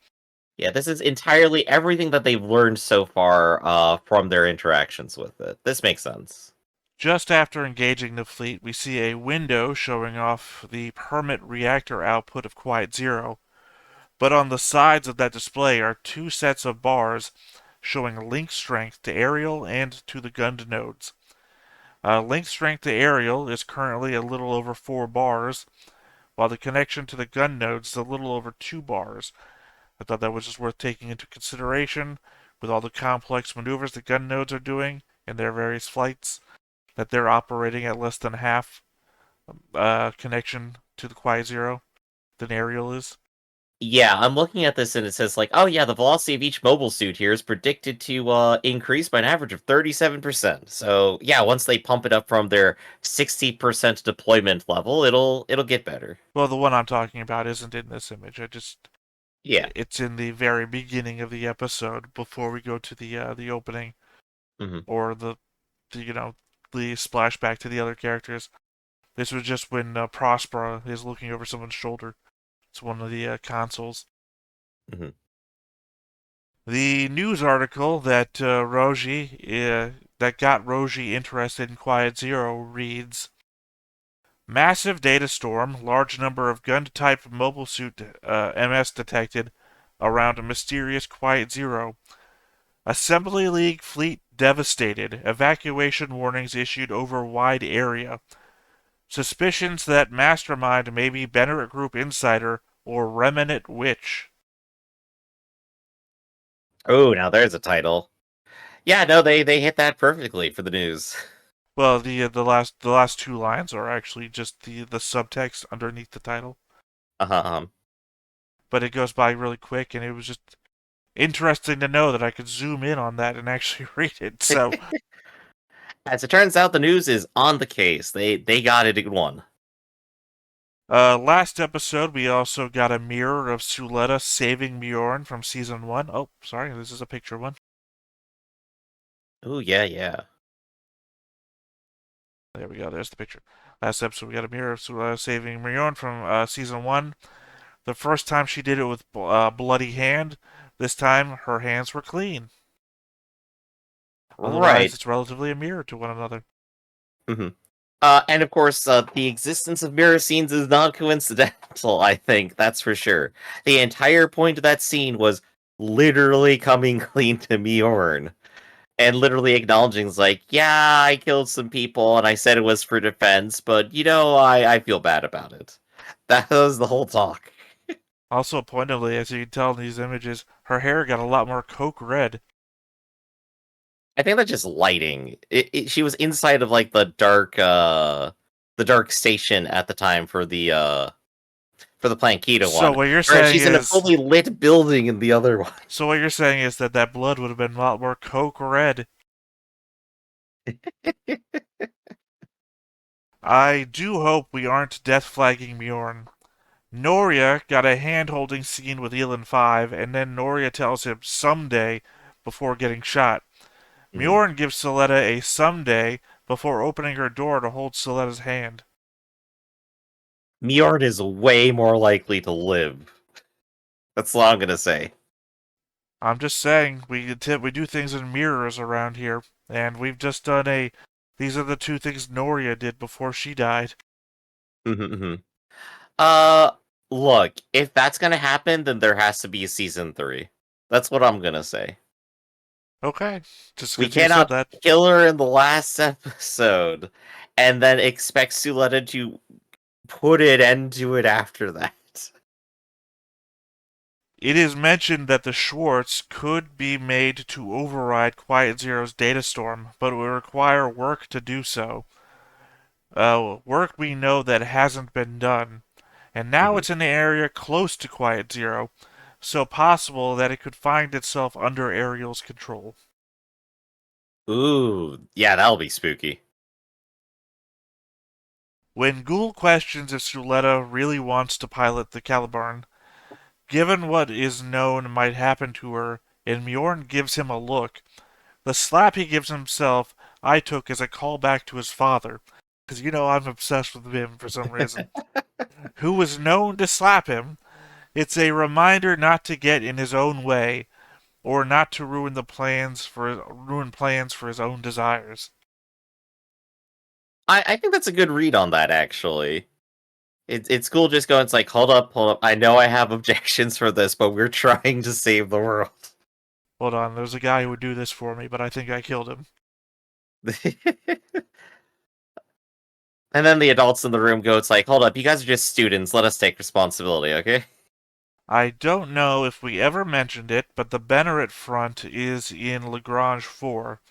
Yeah, this is entirely everything that they've learned so far from their interactions with it. This makes sense. Just after engaging the fleet, we see a window showing off the permit reactor output of Quiet Zero, but on the sides of that display are two sets of bars showing link strength to aerial and to the Gund nodes. Link strength to aerial is currently a little over 4 bars, while the connection to the Gund nodes is a little over 2 bars. I thought that was just worth taking into consideration with all the complex maneuvers the Gund nodes are doing in their various flights, that they're operating at less than half connection to the Quiet Zero than aerial is. Yeah, I'm looking at this and it says like, oh yeah, the velocity of each mobile suit here is predicted to increase by an average of 37%. So yeah, once they pump it up from their 60% deployment level, it'll get better. Well, the one I'm talking about isn't in this image. Yeah. It's in the very beginning of the episode before we go to the opening Hmm. or the splashback to the other characters. This was just when Prospera is looking over someone's shoulder. It's one of the consoles. Hmm. The news article that that got Roji interested in Quiet Zero reads: Massive data storm, large number of gun-type mobile suit MS detected around a mysterious Quiet Zero. Assembly League fleet devastated. Evacuation warnings issued over wide area. Suspicions that mastermind may be Bennett Group insider or Remnant Witch. Oh, now there's a title. Yeah, no, they hit that perfectly for the news. Well, the last two lines are actually just the subtext underneath the title. Uh-huh. But it goes by really quick, and it was just interesting to know that I could zoom in on that and actually read it. So, As it turns out, the news is on the case. They got it in one. last episode we also got a mirror of Suletta saving Miorine from season 1. Oh, sorry, this is a picture one. Oh yeah. There we go. There's the picture. Last episode we got a mirror of Suletta saving Miorine from season 1. The first time she did it with bloody hand. This time her hands were clean. Otherwise, Right. it's relatively a mirror to one another. Hmm. And of course, the existence of mirror scenes is not coincidental, I think, that's for sure. The entire point of that scene was literally coming clean to Miorn. And literally acknowledging, like, yeah, I killed some people and I said it was for defense, but, I feel bad about it. That was the whole talk. Also, pointedly, as you can tell in these images, her hair got a lot more coke red. I think that's just lighting. She was inside of, like, the dark station at the time for the Plankita So one. what you're Whereas saying she's in a is, fully lit building in the other one. so what you're saying is that blood would have been a lot more coke red. I do hope we aren't death flagging Mjorn. Noria got a hand-holding scene with Elin 5, and then Noria tells him someday before getting shot. Mhm. Mjorn gives Suletta a someday before opening her door to hold Suletta's hand. Mjorn is way more likely to live. That's all I'm gonna say. I'm just saying, we do things in mirrors around here, and we've just done a. These are the two things Noria did before she died. Mm-hmm. Uh, Look, if that's gonna happen, then there has to be a season 3. That's what I'm gonna say. Okay, just We because you said cannot that. kill her in the last episode, and then expect Suletta to put an end to it after that. It is mentioned that the Schwartz could be made to override Quiet Zero's data storm, but it would require work to do so. Work we know that hasn't been done. And now Mhm. it's in the area close to Quiet Zero, so possible that it could find itself under Ariel's control. Ooh, yeah, that'll be spooky. When Ghoul questions if Suletta really wants to pilot the Caliburn, given what is known might happen to her, and Miorine gives him a look, the slap he gives himself I took as a callback to his father, because I'm obsessed with him for some reason, who was known to slap him. It's a reminder not to get in his own way, or not to ruin plans for his own desires. I think that's a good read on that, actually. It's cool just going, it's like, hold up, hold up. I know I have objections for this, but we're trying to save the world. Hold on, there's a guy who would do this for me, but I think I killed him. And then the adults in the room go, it's like, hold up, you guys are just students. Let us take responsibility, okay? I don't know if we ever mentioned it, but the Benneret front is in Lagrange 4.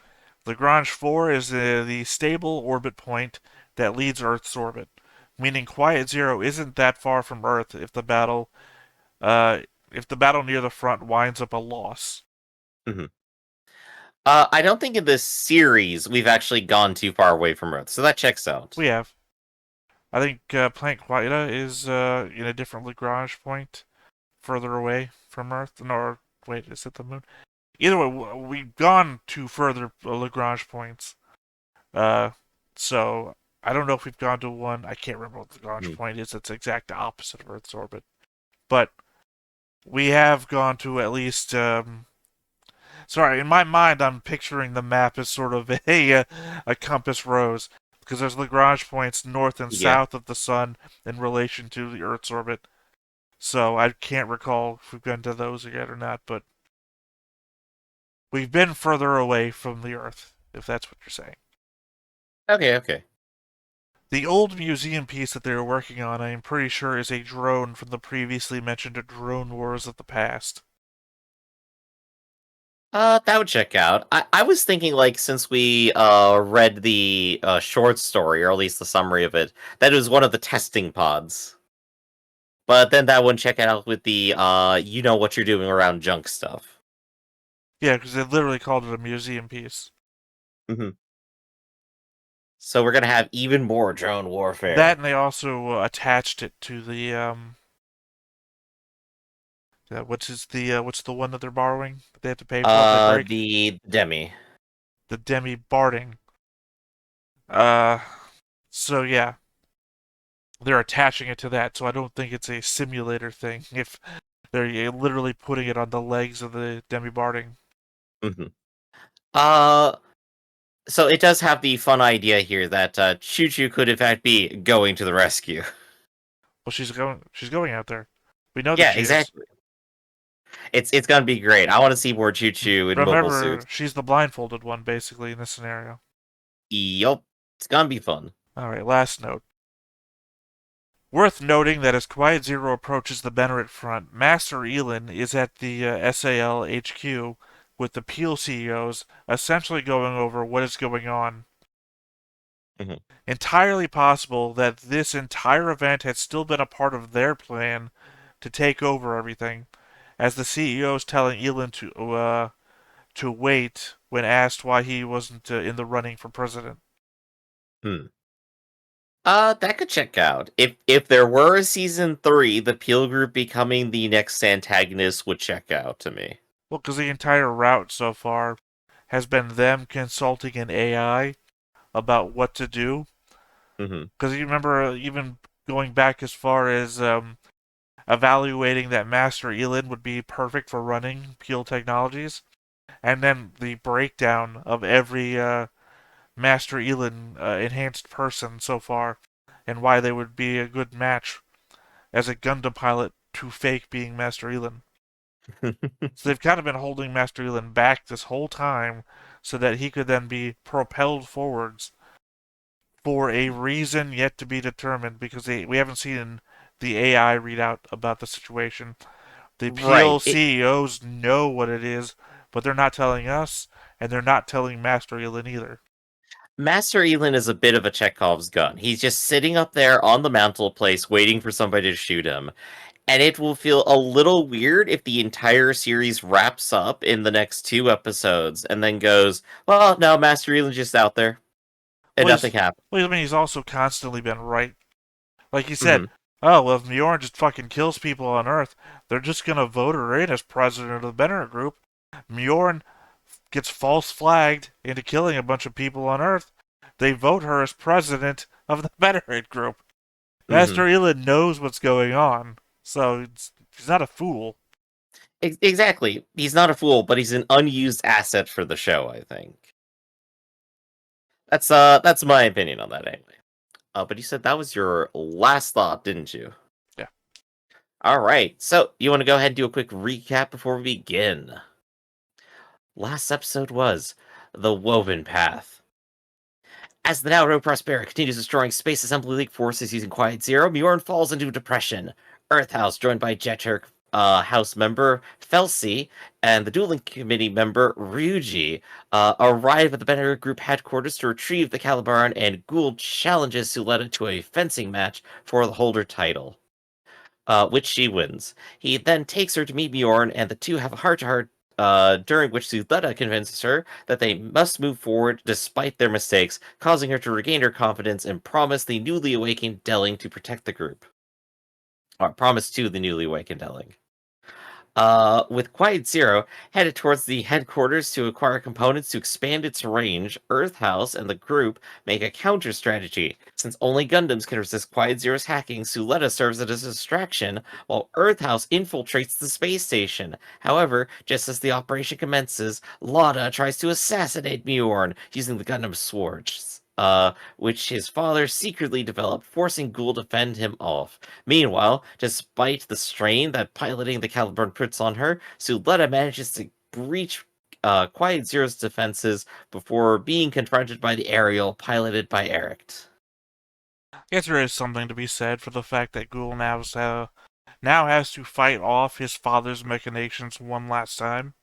Lagrange 4 is the stable orbit point that leads Earth's orbit, meaning Quiet Zero isn't that far from Earth uh, if the battle near the front winds up a loss. Mm-hmm. I don't think in this series we've actually gone too far away from Earth, so that checks out. We have. I think Planck Quieta is in a different Lagrange point, further away from Earth. No, wait, is it the moon? Either way, we've gone to further Lagrange points. Uh, so I don't know if we've gone to one. I can't remember what the Lagrange Hmm. point is. It's the exact opposite of Earth's orbit. But we have gone to at least. Sorry, in my mind, I'm picturing the map as sort of a compass rose because there's Lagrange points north and Yeah. south of the sun in relation to the Earth's orbit. So I can't recall if we've been to those yet or not, but we've been further away from the Earth, if that's what you're saying. Okay, okay. The old museum piece that they were working on, I am pretty sure, is a drone from the previously mentioned Drone Wars of the past. That would check out. I was thinking, like, since we read the short story, or at least the summary of it, that it was one of the testing pods. But then that wouldn't check out with the you know what you're doing around junk stuff. Yeah, because they literally called it a museum piece. Hmm. So we're gonna have even more drone That, warfare. and they also attached it to the what's the one that they're borrowing that they have to pay for if they break? The Demi. The Demi Barding. Uh, so yeah, they're attaching it to that. So I don't think it's a simulator thing. If they're literally putting it on the legs of the Demi Barding. Hmm. Uh, so it does have the fun idea here that Choo Choo could in fact be going to the rescue. Well, she's going out there. We know that Yeah, she is. exactly. It's gonna be great. I want to see more Choo Choo in mobile Remember, suits. she's the blindfolded one basically in this scenario. Yup, it's gonna be fun. All right, last note. Worth noting that as Quiet Zero approaches the Benneret front, Master Elin is at the SAL HQ with the Peel CEOs, essentially going over what is going on. Mhm. Entirely possible that this entire event had still been a part of their plan to take over everything, as the CEOs telling Elin to wait when asked why he wasn't in the running for president. Hmm. That could check out. If there were a season 3, the Peel Group becoming the next antagonist would check out to me. Well, because the entire route so far has been them consulting an AI about what to do. Hmm. Because you remember even going back as far as evaluating that Master Elin would be perfect for running Peel Technologies, and then the breakdown of every Master Elin enhanced person so far, and why they would be a good match as a Gundam pilot to fake being Master Elin. So they've kind of been holding Master Elin back this whole time so that he could then be propelled forwards for a reason yet to be determined, because we haven't seen the AI readout about the situation. The Peel Right. CEOs know what it is, but they're not telling us, and they're not telling Master Elin either. Master Elin is a bit of a Chekhov's gun. He's just sitting up there on the mantelpiece waiting for somebody to shoot him. And it will feel a little weird if the entire series wraps up in the next 2 episodes and then goes, well, no, Master Elin's just out there. And nothing happened. Well, I mean, he's also constantly been right. Like he said, Mm-hmm. oh, well, if Miorine just fucking kills people on Earth, they're just gonna vote her in as president of the Benner Group. Miorine gets false flagged into killing a bunch of people on Earth. They vote her as president of the Benner Group. Master Elin knows what's going on, so he's not a fool. Exactly. He's not a fool, but he's an unused asset for the show, I think. That's my opinion on that anyway. But you said that was your last thought, didn't you? Yeah. All right. So, you want to go ahead and do a quick recap before we begin? Last episode was The Woven Path. As the Nauru Prospera continues destroying Space Assembly League forces using Quiet Zero, Miorine falls into depression. Earth House, joined by Jet Turk House member Felsi and the Dueling Committee member Ryuji, arrive at the Benner Group headquarters to retrieve the Caliban, and Gould challenges Suletta to a fencing match for the Holder title, which she wins. He then takes her to meet Miorine, and the two have a heart-to-heart, during which Suletta convinces her that they must move forward despite their mistakes, causing her to regain her confidence and promise the newly awakened Delling to protect the group. Or promise to the newly awakened Delling. With Quiet Zero headed towards the headquarters to acquire components to expand its range, Earth House and the group make a counter strategy. Since only Gundams can resist Quiet Zero's hacking, Suletta serves as a distraction while Earth House infiltrates the space station. However, just as the operation commences, Lada tries to assassinate Miorine using the Gundam swords, which his father secretly developed, forcing Gould to fend him off. Meanwhile, despite the strain that piloting the Caliburn puts on her, Suletta manages to breach Quiet Zero's defenses before being confronted by the Ariel piloted by Eric. I guess there is something to be said for the fact that Gould now has to fight off his father's machinations one last time.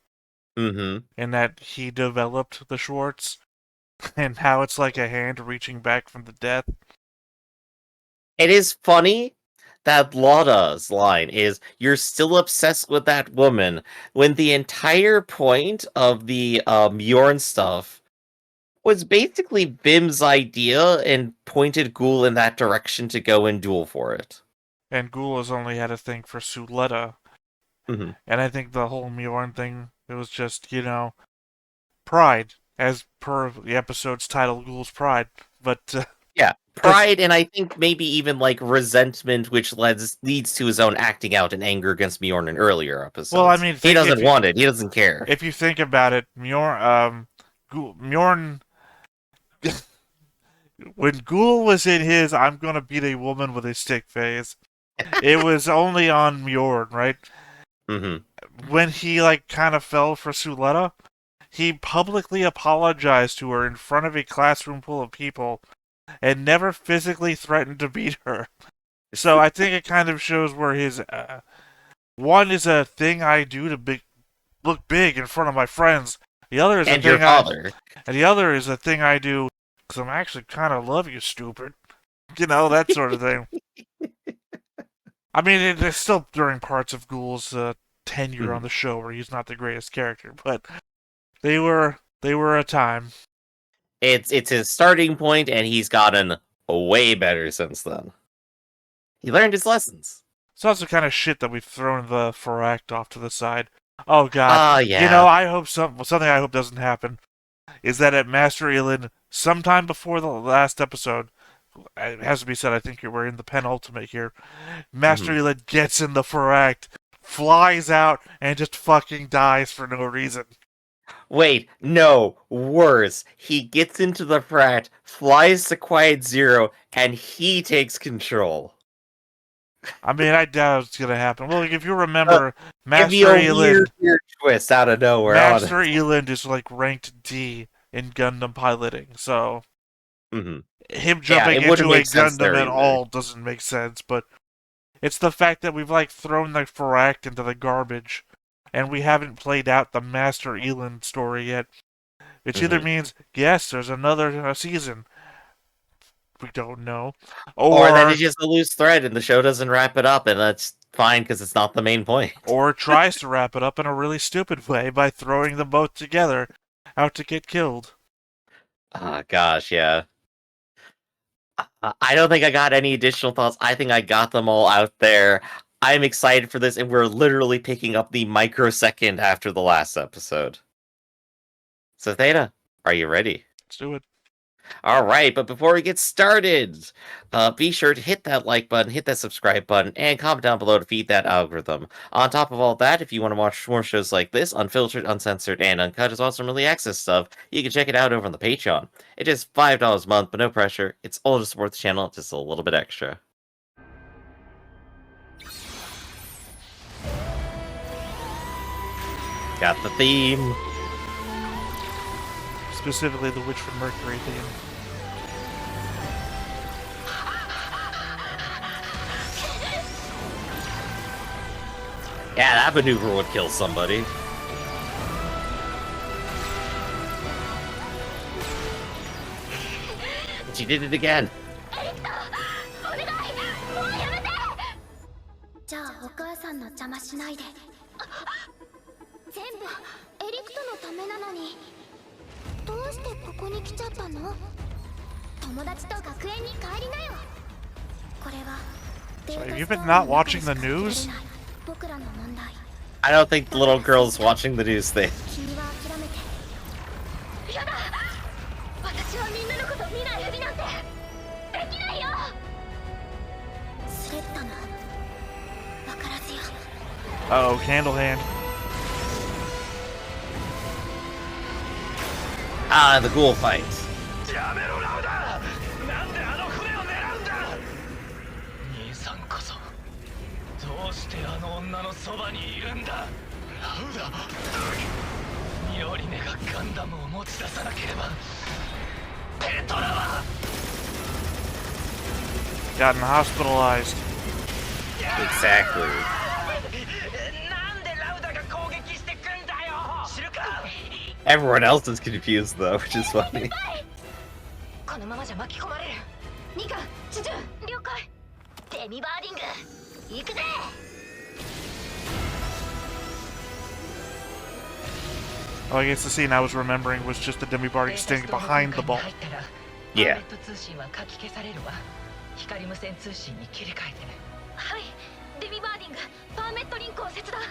Mm-hmm. And that he developed the Schwartz, and how it's like a hand reaching back from the death. It is funny that Lada's line is, "You're still obsessed with that woman," when the entire point of the Miorine stuff was basically Bim's idea and pointed Gould in that direction to go and duel for it. And Gould has only had a thing for Suletta. Mm-hmm. And I think the whole Miorine thing, it was just, pride, as per the episode's title, Gould's Pride. But yeah, pride, and I think maybe even like resentment, which leads to his own acting out and anger against Miorine in earlier episodes. Well, I mean, he doesn't want it. He doesn't care. If you think about it, Miorine, when Gould was in his "I'm gonna beat a woman with a stick" phase, it was only on Miorine, right? Mm-hmm. When he kind of fell for Suletta, he publicly apologized to her in front of a classroom full of people and never physically threatened to beat her. So I think it kind of shows where his one is a thing I do to look big in front of my friends. The other is and your father. And the other is a thing I do because I'm actually kind of love you, stupid. That sort of thing. I mean, it's still during parts of Gould's tenure on the show where he's not the greatest character, but they were a time. It's his starting point, and he's gotten way better since then. He learned his lessons. It's also kind of shit that we've thrown the Faract off to the side. Oh god. Yeah. I hope something I hope doesn't happen is that at Master Elin, sometime before the last episode, it has to be said, I think we're in the penultimate here. Master Elid gets in the Ferract, flies out, and just fucking dies for no reason. Wait, no, worse. He gets into the frat, flies to Quiet Zero, and he takes control. I mean, I doubt it's gonna happen. Well, like, if you remember, It'd be Master a Elid, weird twist out of nowhere. Master Elid is like ranked D in Gundam piloting, so him jumping it wouldn't into a make sense Gundam there at either. all doesn't make sense. But it's the fact that we've like thrown the Ferract into the garbage, and we haven't played out the Master Elid story yet. Which either means yes, there's another season. We don't know, or that it's just a loose thread and the show doesn't wrap it up, and that's fine because it's not the main point. Or tries to wrap it up in a really stupid way by throwing them both together out to get killed. Ah, gosh, yeah. I don't think I got any additional thoughts. I think I got them all out there. I'm excited for this, and we're literally picking up the microsecond after the last episode. So, Theta, are you ready? Let's do it. All right, but before we get started, be sure to hit that like button, hit that subscribe button, and comment down below to feed that algorithm. On top of all that, if you want to watch more shows like this, unfiltered, uncensored, and uncut, as well as some early access stuff, you can check it out over on the Patreon. It is $5 a month, but no pressure. It's all to support the channel, just a little bit extra. Got the theme. Specifically the Witch from Mercury theme. Yeah, that maneuver would kill somebody. But she did it again. じゃあお母さんの邪魔しないで。全部エリクトのためなのに。どうしてここに来ちゃったの？友達と学園に帰りなよ。これは。So have you been not watching the news? I don't think the little girl's watching the news thing. やだ。私はみんなのこと見ないふりなんてできないよ。スレッタのわからずよ。Uh-oh, candle hand. Ah, the ghoul fight. やめろラウダ。なんであの船を狙うんだ。兄さんこそどうしてあの女のそばにいるんだ。ラウダ。ミオリネがガンダムを持ち出さなければペトラは Gotten hospitalized. Exactly. なんでラウダが攻撃してくんだよ。知るか。 Everyone else is confused though, which is funny. このままじゃ巻き込まれる。ニカ、チジュン、了解。デミバーディング、行くぜ。Oh, I guess the scene I was remembering was just the demi-barding standing behind the ball. Yeah. 通信は書き消されるわ。光無線通信に切り替えてね。はい、デミバーディング、パーメットリンクを切断。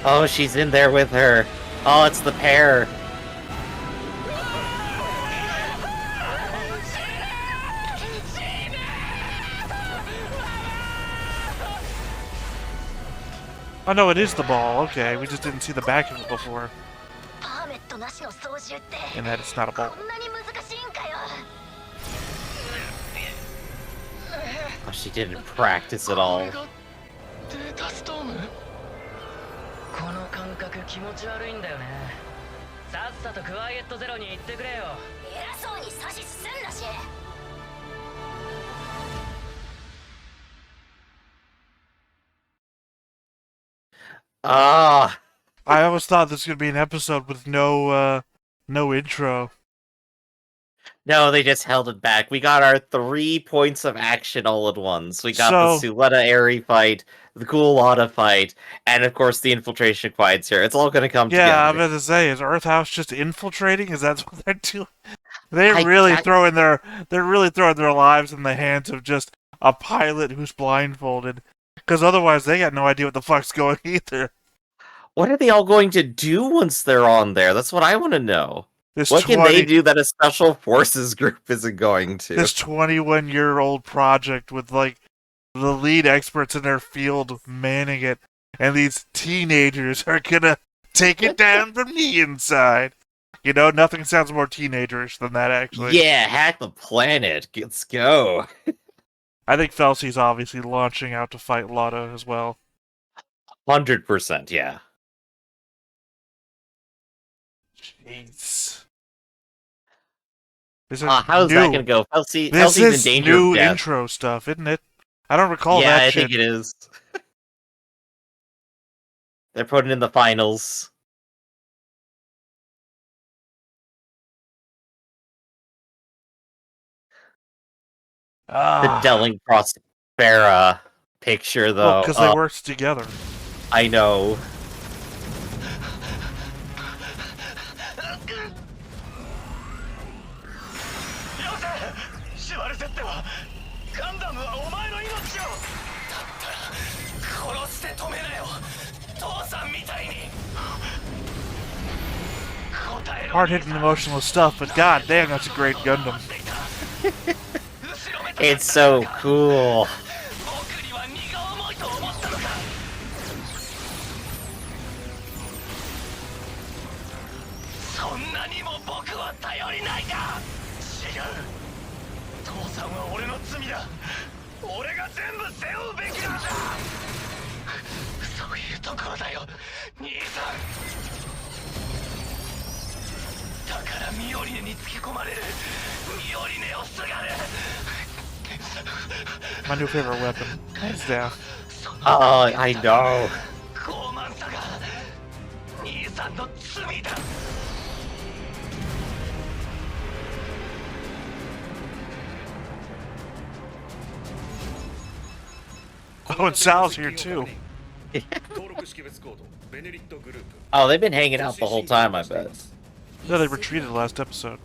Oh, she's in there with her. Oh, it's the pair. Oh no, it is the ball. Okay, we just didn't see the back of it before. パーメットなしの操縦って And that it's not a ball. こんなに難しいんかよ。 Oh, she didn't practice at all. データストーム。この感覚気持ち悪いんだよね。さっさとクワイエットゼロに行ってくれよ。偉そうに指図すんなし。 Ah. I always thought this was gonna be an episode with no intro. No, they just held it back. We got our 3 points of action all at once. We got So- the Suletta Aerie fight, the Gulata fight, and of course the infiltration quiets here. It's all gonna come Yeah, I'm together. about to say, is Earth House just infiltrating? Is that what they're doing? They're I- really I- throwing their lives in the hands of just a pilot who's blindfolded. Because otherwise, they got no idea what the fuck's going either. What are they all going to do once they're on there? That's what I want to know. What can they do that a special forces group isn't going to? This 21-year-old project with, like, the lead experts in their field manning it, and these teenagers are gonna take it down from the inside. You know, nothing sounds more teenagerish than that, actually. Yeah, hack the planet. Let's go. I think Felsi's obviously launching out to fight Lotta as well. 100%, yeah. Jeez. How's that gonna go? This Felsi's is in danger new of death. intro stuff, isn't it? I don't recall Yeah, that I shit. think it is. They're putting in the finals. The Delling Prospera picture, though. because they worked together. I know. シュワルゼッテはガンダムはお前の命をだったら殺して止めなよ父さんみたいに Hard-hitting emotional stuff, but god damn, that's a great Gundam. It's so cool. 僕には荷が重いと思ったのかそんなにも僕は頼りないか違う父さんは俺の罪だ俺が全部背負うべきなんだそういうところだよ兄さんだからミオリネにつけ込まれるミオリネをすがる My new favorite weapon. Hands down. Oh, I know. 傲慢さが兄さんの罪だ Oh, and Sal's here too. Oh, they've been hanging out the whole time, I bet. Yeah, they retreated last episode.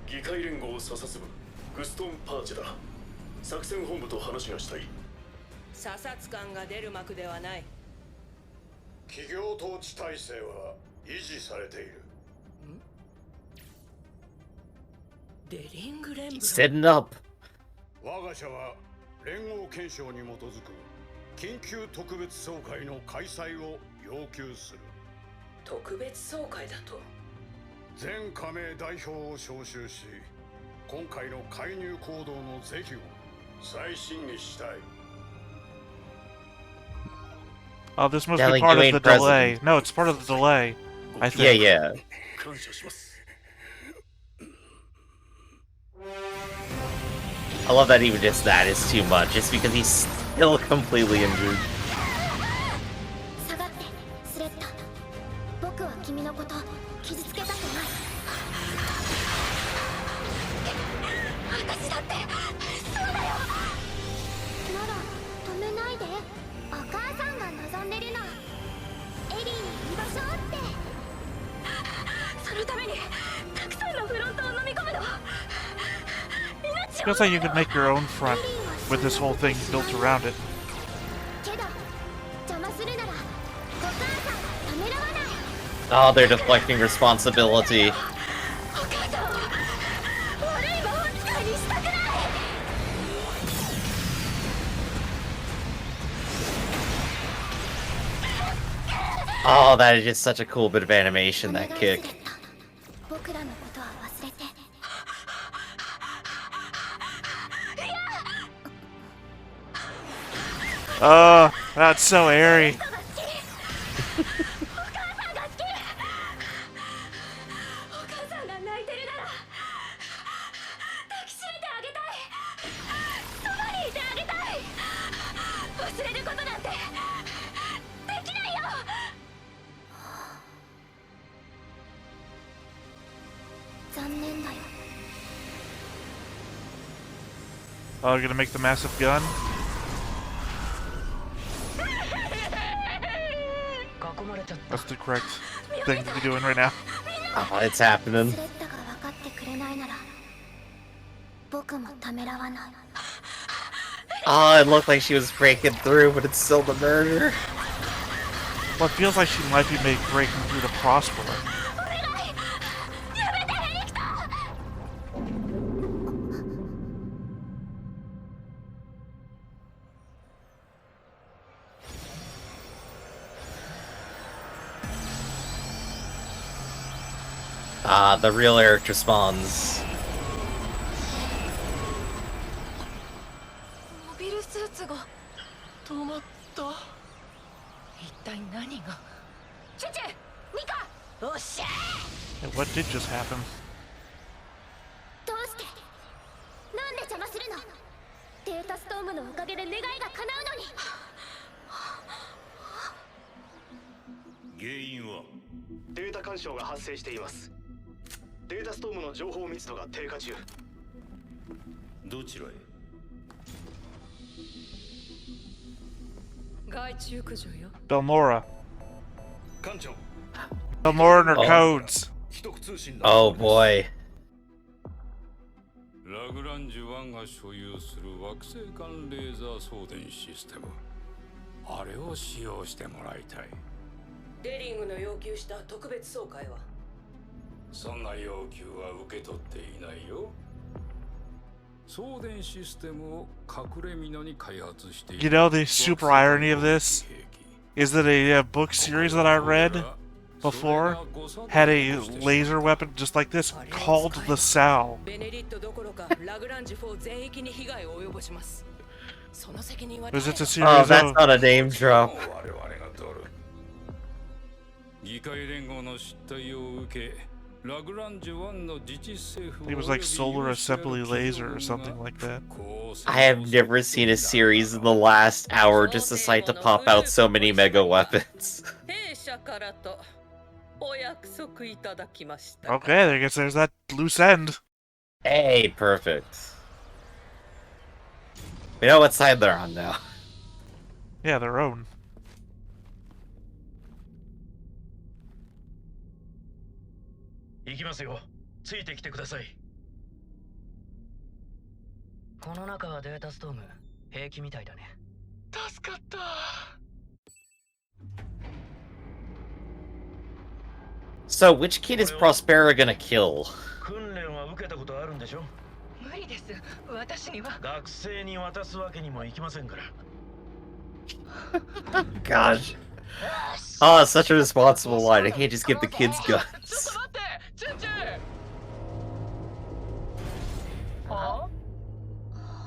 議会連合査察部グストン・パーチェだ作戦本部と話がしたい査察官が出る幕ではない企業統治体制は維持されているデリング連部 Setting up. 我が社は連合憲章に基づく緊急特別総会の開催を要求する特別総会だと全加盟代表を招集し今回の介入行動の是非を再審議したい Oh, this must Yeah, be like part of doing the delay. president. No, it's part of the delay. I think. Yeah, yeah. 感謝します I love that even just that is too much, just because he's still completely injured. 下がってスレッタ僕は君のこと傷つけたくない私だってそうだよなら止めないでお母さんが望んでるのエリーに居場所ってそのためにたくさんのフロントを飲み込むの Feels like you could make your own front with this whole thing built around it. けど邪魔するならお母さんはためらわない Oh, they're deflecting responsibility. お母さんは悪い魔法使いにしたくない Oh, that is just such a cool bit of animation, that お願い kick. スレッタ僕らのことは忘れて Oh, that's so airy. お母さんが好きお母さんが泣いてるなら抱きしめてあげたいそばにいてあげたい忘れることなんてできないよ 残念だよ Oh, you're gonna make the massive gun? That's the correct thing to be doing right now. Oh, it's happening. スレッタが分かってくれないなら僕もためらわない Oh, it looked like she was breaking through, but it's still the murder. Well, it feels like she might be breaking through the crossbar. Ah, the real Eric responds. モビルスーツが止まった。一体何が。チュチュ、ミカ、おっしゃー。 What did just happen? どうしてなんで邪魔するの。データストームのおかげで願いが叶うのに。原因はデータ干渉が発生しています。データストームの情報密度が低下中。どちらへ。害虫駆除よ。 Belmora. 艦長、 Belmora and her Oh. codes. 秘匿通信だ。 Oh boy. ラグランジュ1が所有する惑星間レーザー送電システム、あれを使用してもらいたい。デリングの要求した特別総会は。そんな要求は受け取っていないよ。送電システムを隠れ蓑に開発している。 You know, the super irony of this is that a book series that I read before had a laser weapon just like this called the Sal. ベネリットどころかラグランジュ4全域に被害を及ぼします。その責任は Was it a Oh, series that's of... not a name drop. 我々が取る。議会連合の失態を受け、ラグランジュ1の自治政府 It was like Solar Assembly Laser or something like that. I have never seen a series in the last hour just decide to pop out so many mega weapons. 弊社からとお約束いただきました。 Okay, I guess there's that loose end. Hey, perfect. We know what side they're on now. Yeah, their own. 行きますよ。ついてきてください。この中はデータストーム、平気みたいだね。助かった。 So, which kid is Prospera gonna kill? 訓練は受けたことあるんでしょ。無理です。私には。学生に渡すわけにもいきませんから。 Gosh. Oh, it's such a responsible line. I can't just give the kids ちょっ guns. と待って、チュンチュン。あ？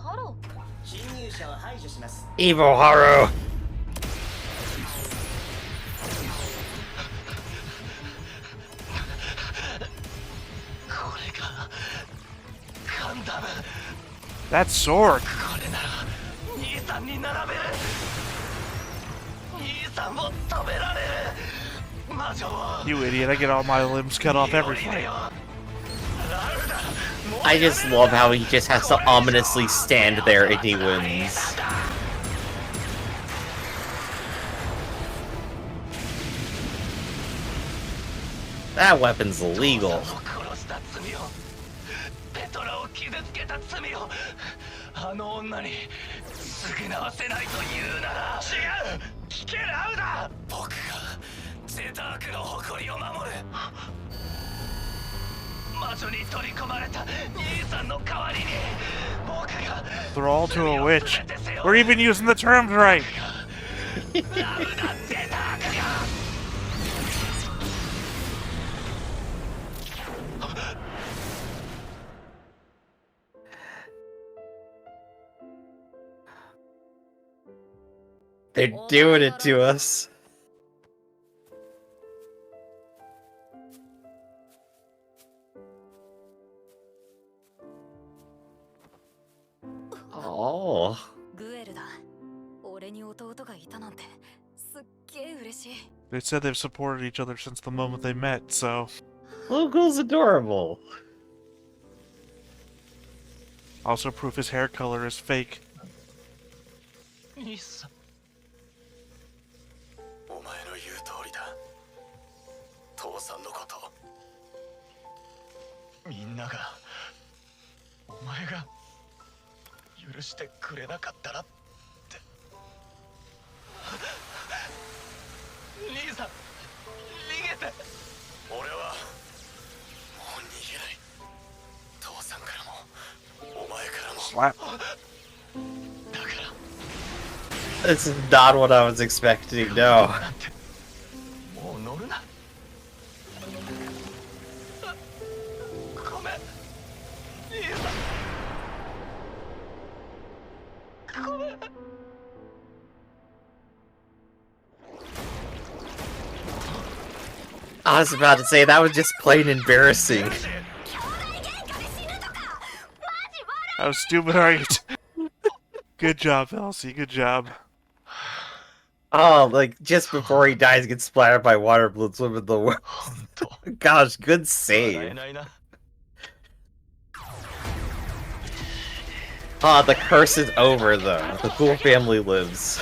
ハロー。侵入者は排除します。 Evil Haru! これがガンダム。 That sword! これなら兄さんに並べる。兄さんも止められる。魔女を。 You idiot, I get all my limbs cut off every fight. I just love how he just has to ominously stand there and he wins. That weapon's illegal. 殺した罪を、ペトラを傷つけた罪を、あの女に償わせないと言うなら。違う、聞けラウダ。僕がゼタークの誇りを守る。魔女に取り込まれた兄さんの代わりに、僕が Thrall to a witch. We're even using the terms right. ラウダゼタークが。 They're doing it to us. Oh. グエルだ。俺に弟がいたなんてすっげえ嬉しい。 They said they've supported each other since the moment they met, so... Logal's adorable. Also proof his hair color is fake. 兄さん。お前の言う通りだ。父さんのこと。みんなが、お前が許してくれなかったらって。兄さん逃げて。俺はもう逃げない。父さんからもお前からも。 Slap. だから This is not what I was expecting, no. もう乗るな。ごめん兄さん。ごめん。 I was about to say, that was just plain embarrassing. How stupid are you? Good job, Elsie. Good job. Oh, like, just before he dies, gets splattered by water balloons with the world. Gosh, good save. Ah, the curse is over, though. The Cool family lives.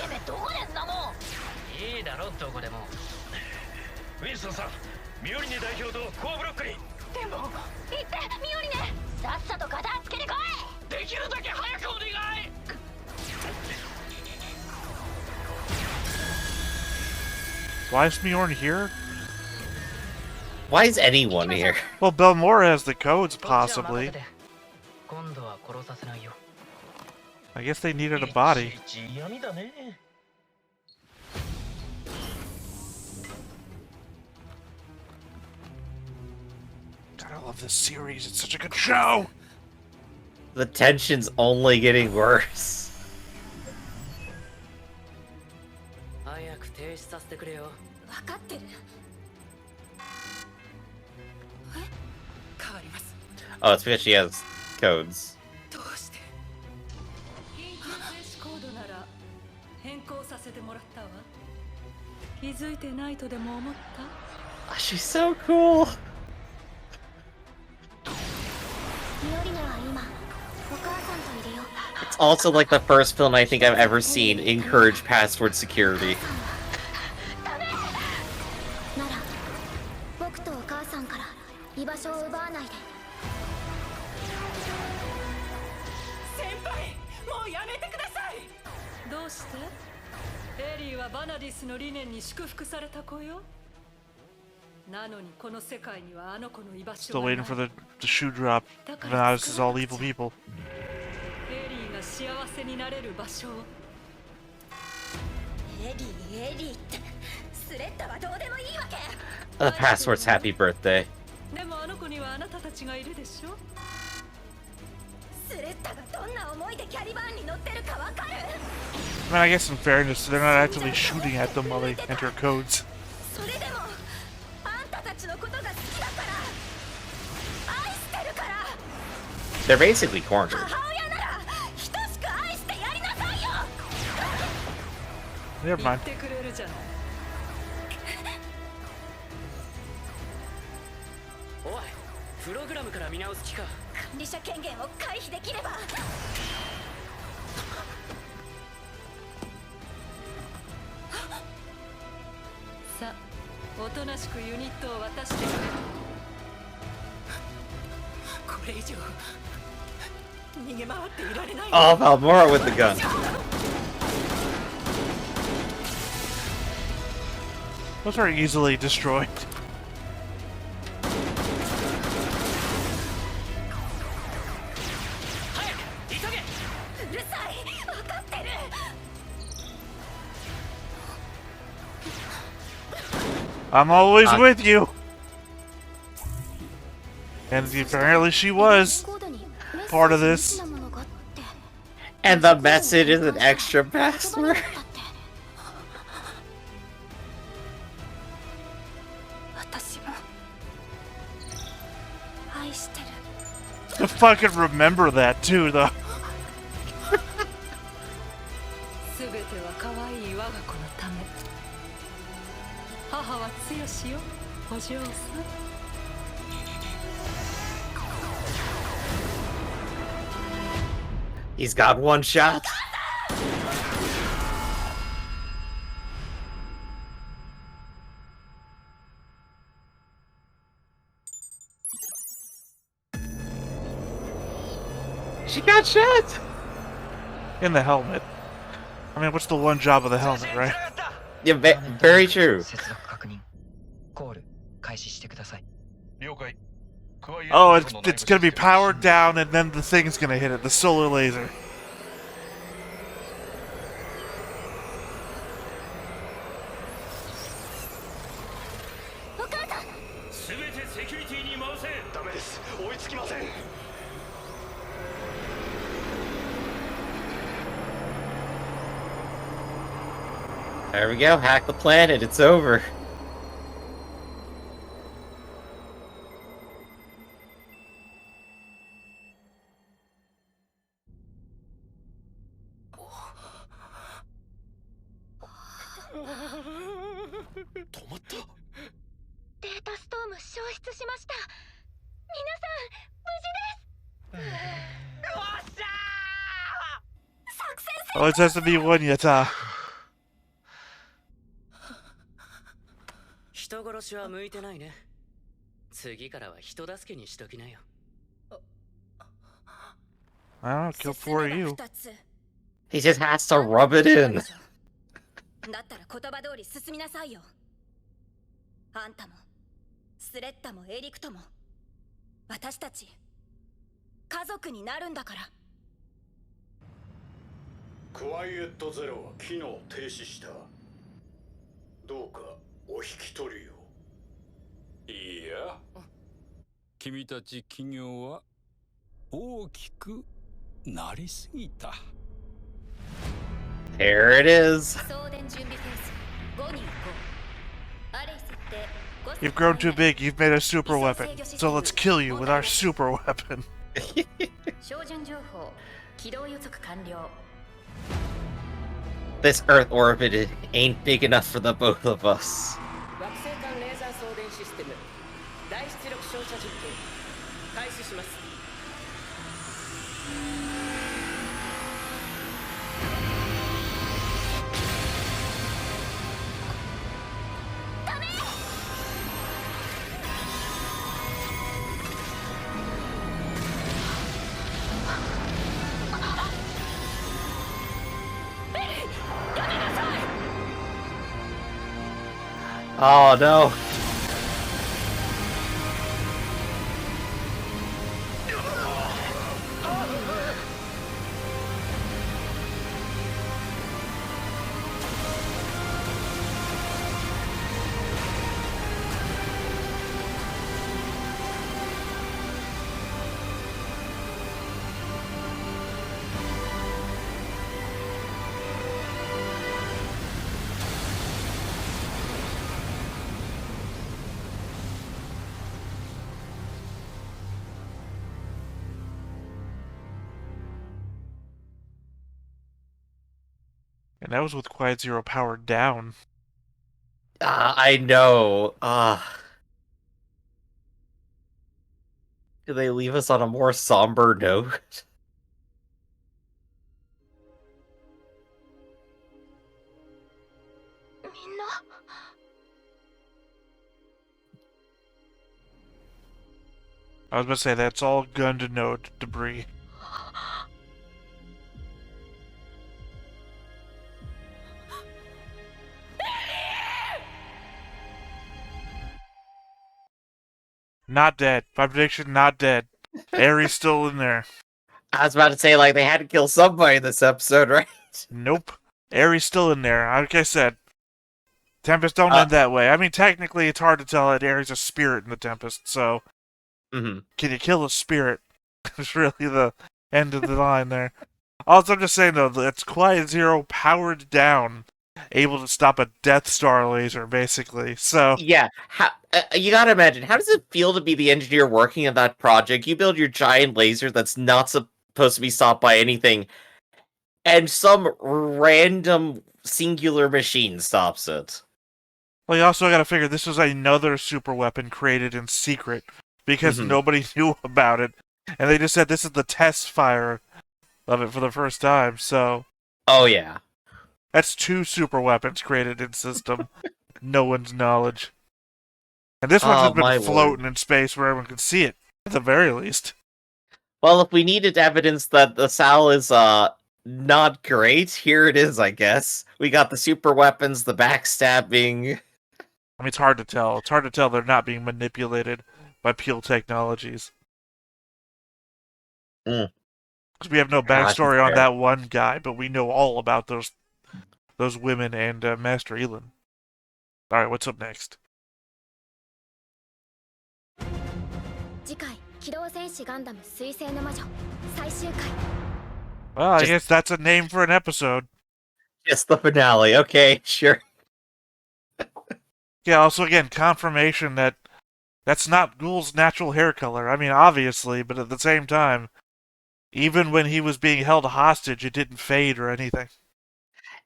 いいだろどこでも。ウィンソンさん、ミオリネ代表とコアブロックに。でも、行ってミオリネ。さっさと片付けてこい。できるだけ早くお願い。Why is Miorine here? Why is anyone here? Well, Belmore has the codes, possibly. 今度は殺させないよ。 I guess they needed a body. いちいち嫌味だね。 God, I love this series. It's such a good show. The tension's only getting worse. 早く停止させてくれよ。分かってる。変わります。 Oh, it's because she has codes. どうして？緊急停止コードなら変更させてもらったわ。気づいてないとでも思った？ She's so cool. ミオリネは今お母さんといるよ。 It's also like the first film I think I've ever seen encourage password security. なら僕とお母さんから居場所を奪わないで。先輩、もうやめてください。どうして？エリーはバナディスの理念に祝福された子よ。なのにこの世界にはあの子の居場所 Still がない。 waiting for the shoe drop. Venatus is all evil people. エリーが幸せになれる場所を。エリーってスレッタはどうでもいいわけ。 The password's happy birthday. でもあの子にはあなたたちがいるでしょ。スレッタがどんな思いでキャリバーンに乗ってるかわかる？ I mean, I guess in fairness, they're not actively shooting at them while they enter codes. それでもあんたたちのことが好きだから愛してるから。 They're basically cornered. 母親なら等しく愛してやりなさいよ。 Never 言っ mind. てくれるじゃない。おい、プログラムから見直す気か。管理者権限を回避できれば。さあ、おとなしくユニットを渡してくれ。これ以上逃げ回っていられない。 Oh, Valmora with the gun. Those are easily destroyed. 早く急げ。うるさい。分かってる。 I'm always with you. And apparently she was part of this. And the message is an extra password. 私も愛してる。 If I could remember that too, though. すべては可愛い我が子のため。母は強しよ、お嬢さん。 He's got one shot. She got shot. In the helmet. I mean, what's the one job of the helmet, right? Yeah, very true. 接続確認。コール開始してください。了解。 Oh, it's gonna be powered down, and then the thing's gonna hit it, the solar laser. There we go, hack the planet, it's over. Oh, it has to be one yata. 人殺しは向いてないね。次からは人助けにしときなよ。I don't know, kill 4 of you. He just has to rub it in. だったら言葉通り進みなさいよ。あんたもスレッタもエリクトも私たち家族になるんだから。クワイエットゼロは機能停止した。どうかお引き取りを。いや、君たち企業は大きくなりすぎた。 Here it is. You've grown too big, you've made a super weapon. So let's kill you with our super weapon. This Earth orbit ain't big enough for the both of us. 惑星間レーザー送電システム大出力照射実験開始します。 Oh no. And that was with Quiet Zero powered down. I know. Do they leave us on a more somber note? I was about to say, that's all Gundam node debris. Not dead. My prediction, not dead. Ares still in there. I was about to say, like, they had to kill somebody in this episode, right? Nope. Ares still in there. Like I said, Tempest don't end that way. I mean, technically, it's hard to tell that Ares is a spirit in the Tempest, so... Mm-hmm. Can you kill a spirit? It's really the end of the line there. Also, I'm just saying, though, that's Quiet Zero powered down, able to stop a Death Star laser, basically, so... Yeah, you gotta imagine, how does it feel to be the engineer working on that project? You build your giant laser that's not supposed to be stopped by anything, and some random singular machine stops it. Well, you also gotta figure this was another super weapon created in secret, because nobody knew about it, and they just said this is the test fire of it for the first time, so... Oh, yeah. That's 2 super weapons created in system. No one's knowledge. And this one's just been floating in space where everyone can see it, at the very least. Well, if we needed evidence that the Sal is not great. Here it is, I guess. We got the super weapons, the backstabbing. I mean, it's hard to tell. It's hard to tell they're not being manipulated by Peel Technologies. Mm. Because we have no backstory on that one guy, but we know all about those women and Master Elin. Alright, what's up next? 次回機動戦士ガンダム水星の魔女最終回 Well, I guess that's a name for an episode. Just the finale. Okay, sure. Yeah, also, again, confirmation that that's not Ghoul's natural hair color. I mean, obviously, but at the same time, even when he was being held hostage, it didn't fade or anything.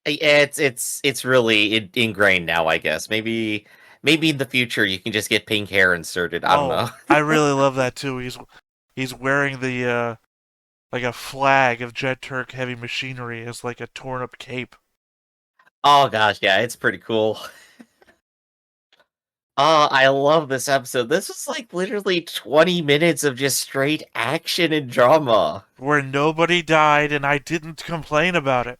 It's really ingrained now, I guess. Maybe in the future you can just get pink hair inserted. I don't know. I really love that too. He's wearing the like a flag of Jet Turk Heavy Machinery as like a torn up cape. Oh gosh, yeah, it's pretty cool. Oh, I love this episode. This was like literally 20 minutes of just straight action and drama. Where nobody died and I didn't complain about it.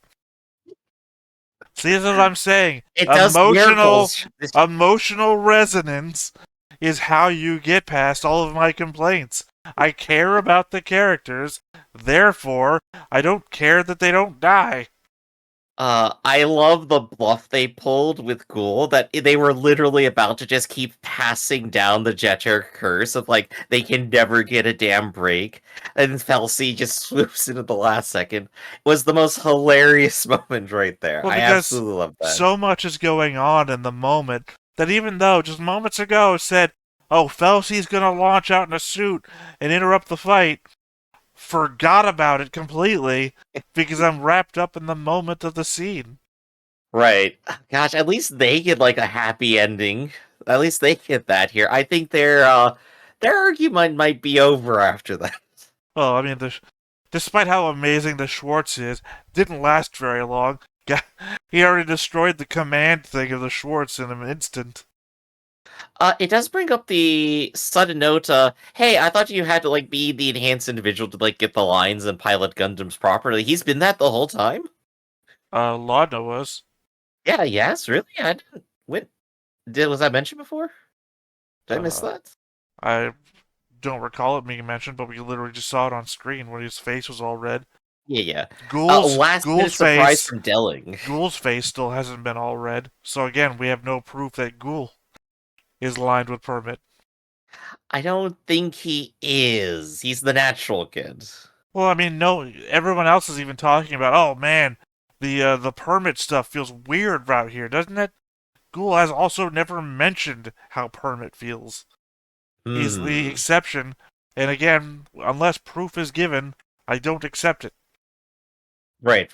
See, this is what I'm saying. It does miracles. Emotional resonance is how you get past all of my complaints. I care about the characters, therefore, I don't care that they don't die. I love the bluff they pulled with Ghoul, that they were literally about to just keep passing down the Jeter curse of, like, they can never get a damn break, and Felsi just swoops in at the last second. It was the most hilarious moment right there. Well, I absolutely love that. So much is going on in the moment that even though just moments ago it said, oh, Felsi's gonna launch out in a suit and interrupt the fight, forgot about it completely because I'm wrapped up in the moment of the scene. Right. Gosh, at least they get like a happy ending. At least they get that here. I think their argument might be over after that. Well, I mean, despite how amazing the Schwartz is, didn't last very long. He already destroyed the command thing of the Schwartz in an instant. It does bring up the sudden note, hey, I thought you had to, like, be the enhanced individual to, like, get the lines and pilot Gundams properly. He's been that the whole time? Laudna was. Yeah, yes, really? I didn't... Was that mentioned before? Did I miss that? I don't recall it being mentioned, but we literally just saw it on screen when his face was all red. Yeah. Ghoul's surprise face from Delling. Ghoul's face still hasn't been all red, so again, we have no proof that Ghoul is lined with permit. I don't think he is. He's the natural kid. Well, I mean, no. Everyone else is even talking about, oh man, the permit stuff feels weird out here, doesn't it? Ghoul has also never mentioned how permit feels. He's the exception, and again, unless proof is given, I don't accept it. Right.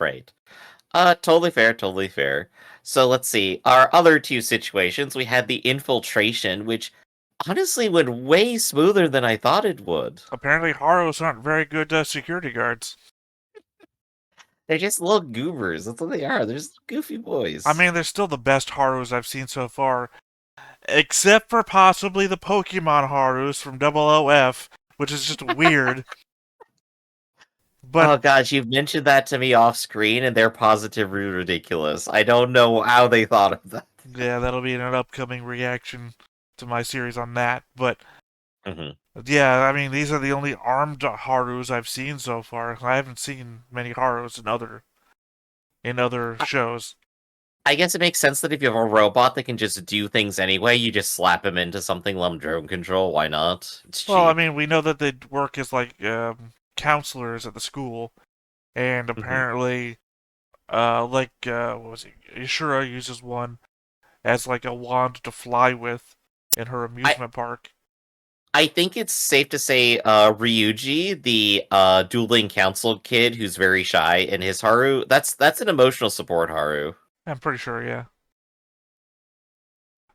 Totally fair. So let's see. Our other two situations, we had the infiltration, which honestly went way smoother than I thought it would. Apparently, Haros aren't very good security guards. They're just little goobers. That's what they are. They're just goofy boys. I mean, they're still the best Haros I've seen so far. Except for possibly the Pokemon Harus from OOF, which is just weird. But, oh gosh, you've mentioned that to me off screen, and they're positively ridiculous. I don't know how they thought of that. Yeah, that'll be an upcoming reaction to my series on that. But yeah, I mean, these are the only armed Harus I've seen so far. I haven't seen many Harus in other shows. I guess it makes sense that if you have a robot that can just do things anyway, you just slap him into something, let him drone control. Why not? It's cheap. Well, I mean, we know that they work as like counselors at the school, and apparently, what was it? Ishura uses one as like a wand to fly with in her amusement park. I think it's safe to say Ryuji, the dueling council kid who's very shy, and his Haru, that's an emotional support Haru. I'm pretty sure, yeah.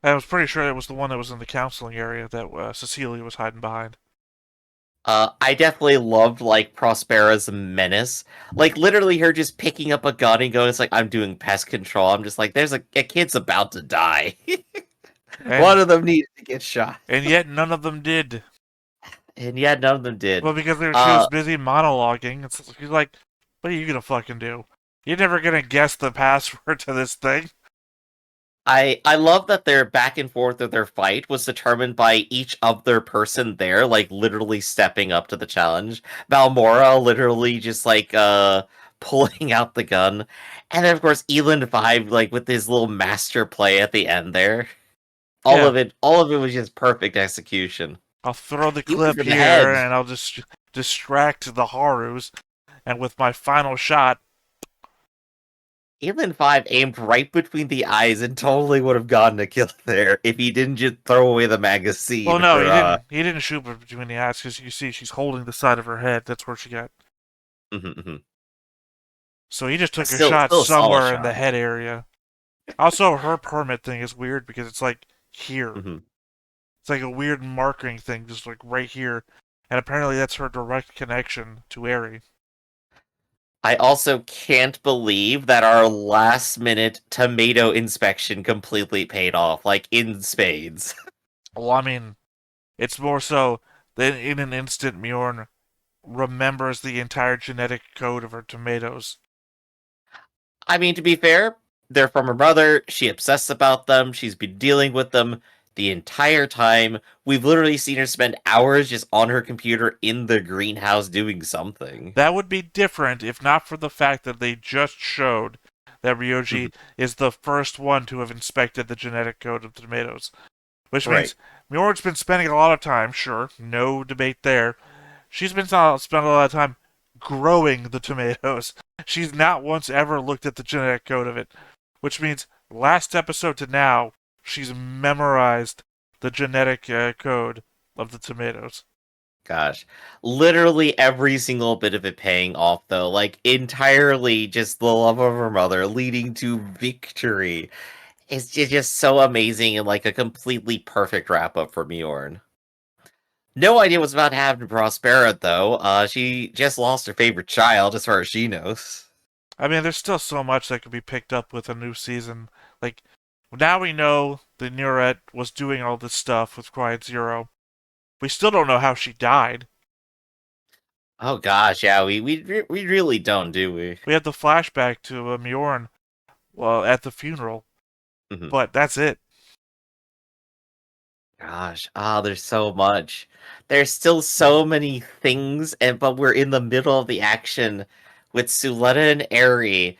I was pretty sure it was the one that was in the counseling area that Cecilia was hiding behind. I definitely loved, like, Prospera's menace. Like, literally her just picking up a gun and going, it's like, I'm doing pest control. I'm just like, there's a kid's about to die. One of them needed to get shot. And yet none of them did. Well, because she was busy monologuing. She's like, What are you gonna fucking do? You're never gonna guess the password to this thing. I love that their back and forth of their fight was determined by each other person there, like literally stepping up to the challenge. Balmora literally just like pulling out the gun. And then of course Elend 5 like with his little master play at the end there. All of it was just perfect execution. I'll throw the Even clip for the here head. and I'll just distract the Harus, and with my final shot, Elend 5 aimed right between the eyes and totally would have gotten a kill there if he didn't just throw away the magazine. well, no, for, he didn't shoot her between the eyes, because you see she's holding the side of her head. That's where she got. So he just took a shot still a solid somewhere in the shot. head area. Also, her permit thing is weird because it's like here. It's like a weird marking thing, just like right here. And apparently that's her direct connection to Eri. I also can't believe that our last minute tomato inspection completely paid off, like in spades. Well, I mean, it's more so that in an instant, Miorine remembers the entire genetic code of her tomatoes. I mean, to be fair, they're from her mother. She obsessed about them. She's been dealing with them the entire time. We've literally seen her spend hours just on her computer in the greenhouse doing something. That would be different if not for the fact that they just showed that Ryoji is the first one to have inspected the genetic code of the tomatoes. Which means Miorine's been spending a lot of time, sure, no debate there. She's been spending a lot of time growing the tomatoes. She's not once ever looked at the genetic code of it. Which means last episode to now, she's memorized the genetic code of the tomatoes. Gosh, literally every single bit of it paying off, though. Like, entirely just the love of her mother leading to victory. It's just so amazing and like a completely perfect wrap-up for Miorine. No idea what's about to happen to Prospera, though. She just lost her favorite child, as far as she knows. I mean, there's still so much that could be picked up with a new season. Like, now we know that Nurette was doing all this stuff with Quiet Zero. We still don't know how she died. Oh gosh, yeah, we really don't, do we? We had the flashback to Miorine, well, at the funeral. But that's it. Gosh, there's so much. There's still so many things, but we're in the middle of the action with Suletta and Eri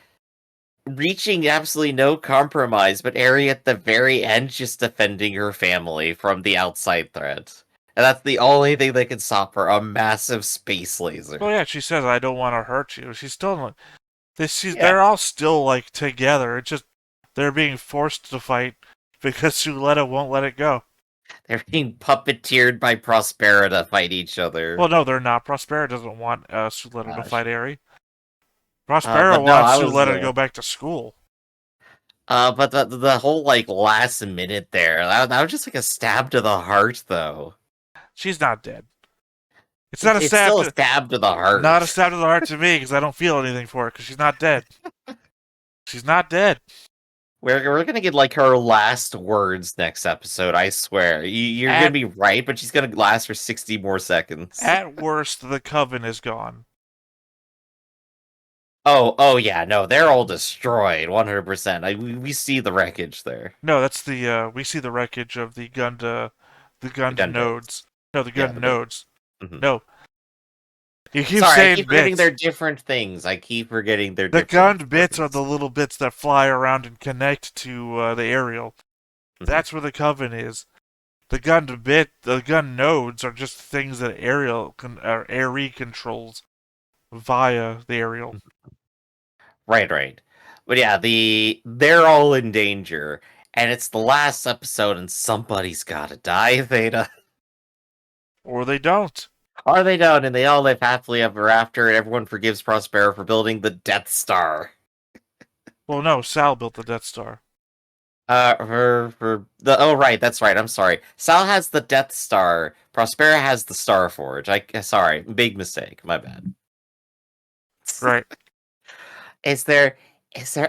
reaching absolutely no compromise, but Eri at the very end just defending her family from the outside threat. And that's the only thing that can stop her, a massive space laser. Oh yeah, she says, I don't want to hurt you. She's still... They're all still, like, together. It's just they're being forced to fight because Suletta won't let it go. They're being puppeteered by Prospera to fight each other. Well, no, they're not. Prospera doesn't want Suletta to fight Eri. Prospera wants Suletta to go back to school. But the whole, like, last minute there, that was just like a stab to the heart, though. She's not dead. It's not a stab. Still a stab to the heart. Not a stab to the heart to me, because I don't feel anything for it, because she's not dead. She's not dead. We're gonna get, like, her last words next episode, I swear. You're gonna be right, but she's gonna last for 60 more seconds. At worst, the Coven is gone. Oh yeah, no, they're all destroyed, 100%. We see the wreckage there. No, that's the, we see the wreckage of the Gunda nodes. No, the Gunda nodes. No. You keep saying I keep forgetting they're different things. I keep forgetting they're different. The Gund bits are the little bits that fly around and connect to the aerial. That's where the Coven is. The Gund nodes are just things that Eri controls via the aerial. Right. But yeah, they're all in danger, and it's the last episode, and somebody's gotta die, Theta. Or they don't. Or they don't, and they all live happily ever after, and everyone forgives Prospera for building the Death Star. Well, no, Sal built the Death Star. Oh, right, that's right, I'm sorry. Sal has the Death Star, Prospera has the Starforge. Sorry, big mistake, my bad. Right. Is there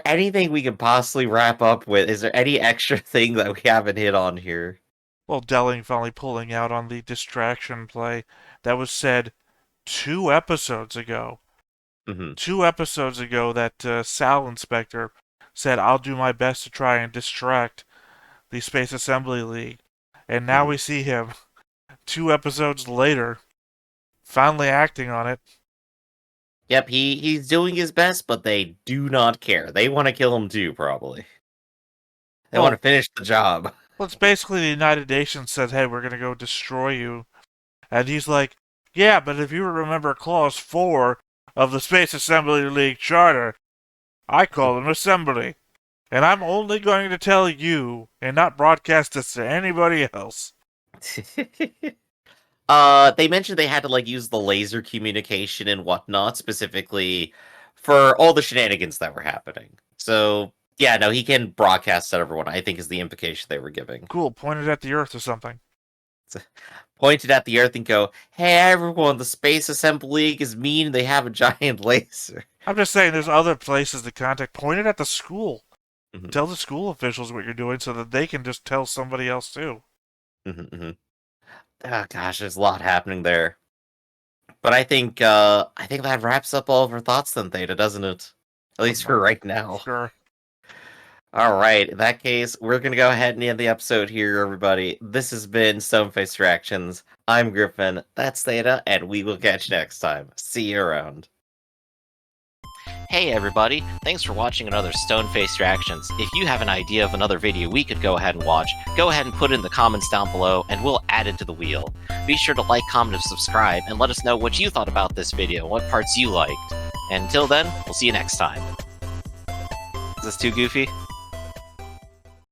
anything we can possibly wrap up with? Is there any extra thing that we haven't hit on here? Well, Delling finally pulling out on the distraction play that was said 2 episodes ago. 2 episodes ago, that Sal Inspector said, "I'll do my best to try and distract the Space Assembly League." And now we see him 2 episodes later finally acting on it. Yep, he's doing his best, but they do not care. They want to kill him too, probably. They want to finish the job. Well, it's basically the United Nations said, "Hey, we're going to go destroy you." And he's like, "Yeah, but if you remember Clause 4 of the Space Assembly League Charter, I call an assembly. And I'm only going to tell you and not broadcast this to anybody else." They mentioned they had to use the laser communication and whatnot specifically for all the shenanigans that were happening. So yeah, no, he can broadcast to everyone, I think is the implication they were giving. Cool, pointed at the Earth or something. Pointed at the Earth and go, "Hey everyone, the Space Assembly League is mean, they have a giant laser." I'm just saying there's other places to contact. Point it at the school. Tell the school officials what you're doing so that they can just tell somebody else too. Oh gosh, there's a lot happening there. But I think that wraps up all of our thoughts then, Theta, doesn't it? At least for right now. Sure. Alright, in that case, we're gonna go ahead and end the episode here, everybody. This has been Stoneface Reactions. I'm Griffin, that's Theta, and we will catch you next time. See you around. Hey everybody, thanks for watching another Stoneface Reactions. If you have an idea of another video we could go ahead and watch, go ahead and put it in the comments down below, and we'll add it to the wheel. Be sure to like, comment, and subscribe, and let us know what you thought about this video and what parts you liked. And until then, we'll see you next time. Is this too goofy?